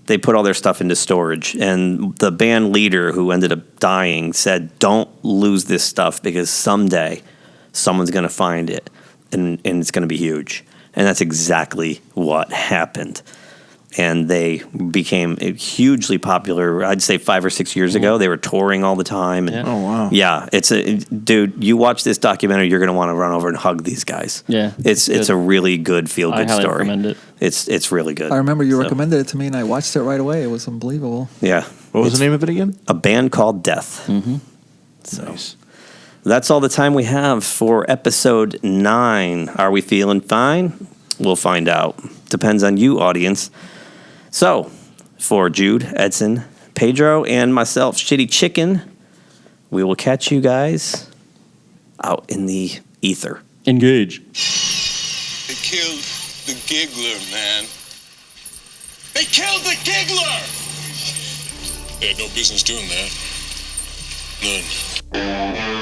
Speaker 4: put all their stuff into storage. And the band leader, who ended up dying, said, "Don't lose this stuff because someday someone's going to find it, and it's going to be huge." And that's exactly what happened. And they became hugely popular, I'd say 5 or 6 years ago. They were touring all the time. And
Speaker 5: Oh, wow.
Speaker 4: Yeah, dude, you watch this documentary, you're going to want to run over and hug these guys.
Speaker 6: Yeah.
Speaker 4: It's a really good feel-good
Speaker 6: I highly
Speaker 4: story.
Speaker 6: recommend it.
Speaker 4: It's really good.
Speaker 8: I remember you recommended it to me, and I watched it right away. It was unbelievable.
Speaker 4: Yeah.
Speaker 5: What was the name of it again?
Speaker 4: A Band Called Death.
Speaker 6: Mm-hmm.
Speaker 4: So
Speaker 5: Nice.
Speaker 4: that's all the time we have for episode 9. Are we feeling fine? We'll find out. Depends on you, audience. So, for Jude, Edson, Pedro and myself, Shitty Chicken. We will catch you guys out in the ether.
Speaker 6: Engage.
Speaker 18: They killed the giggler, man. They killed the giggler! They had no business doing that. None.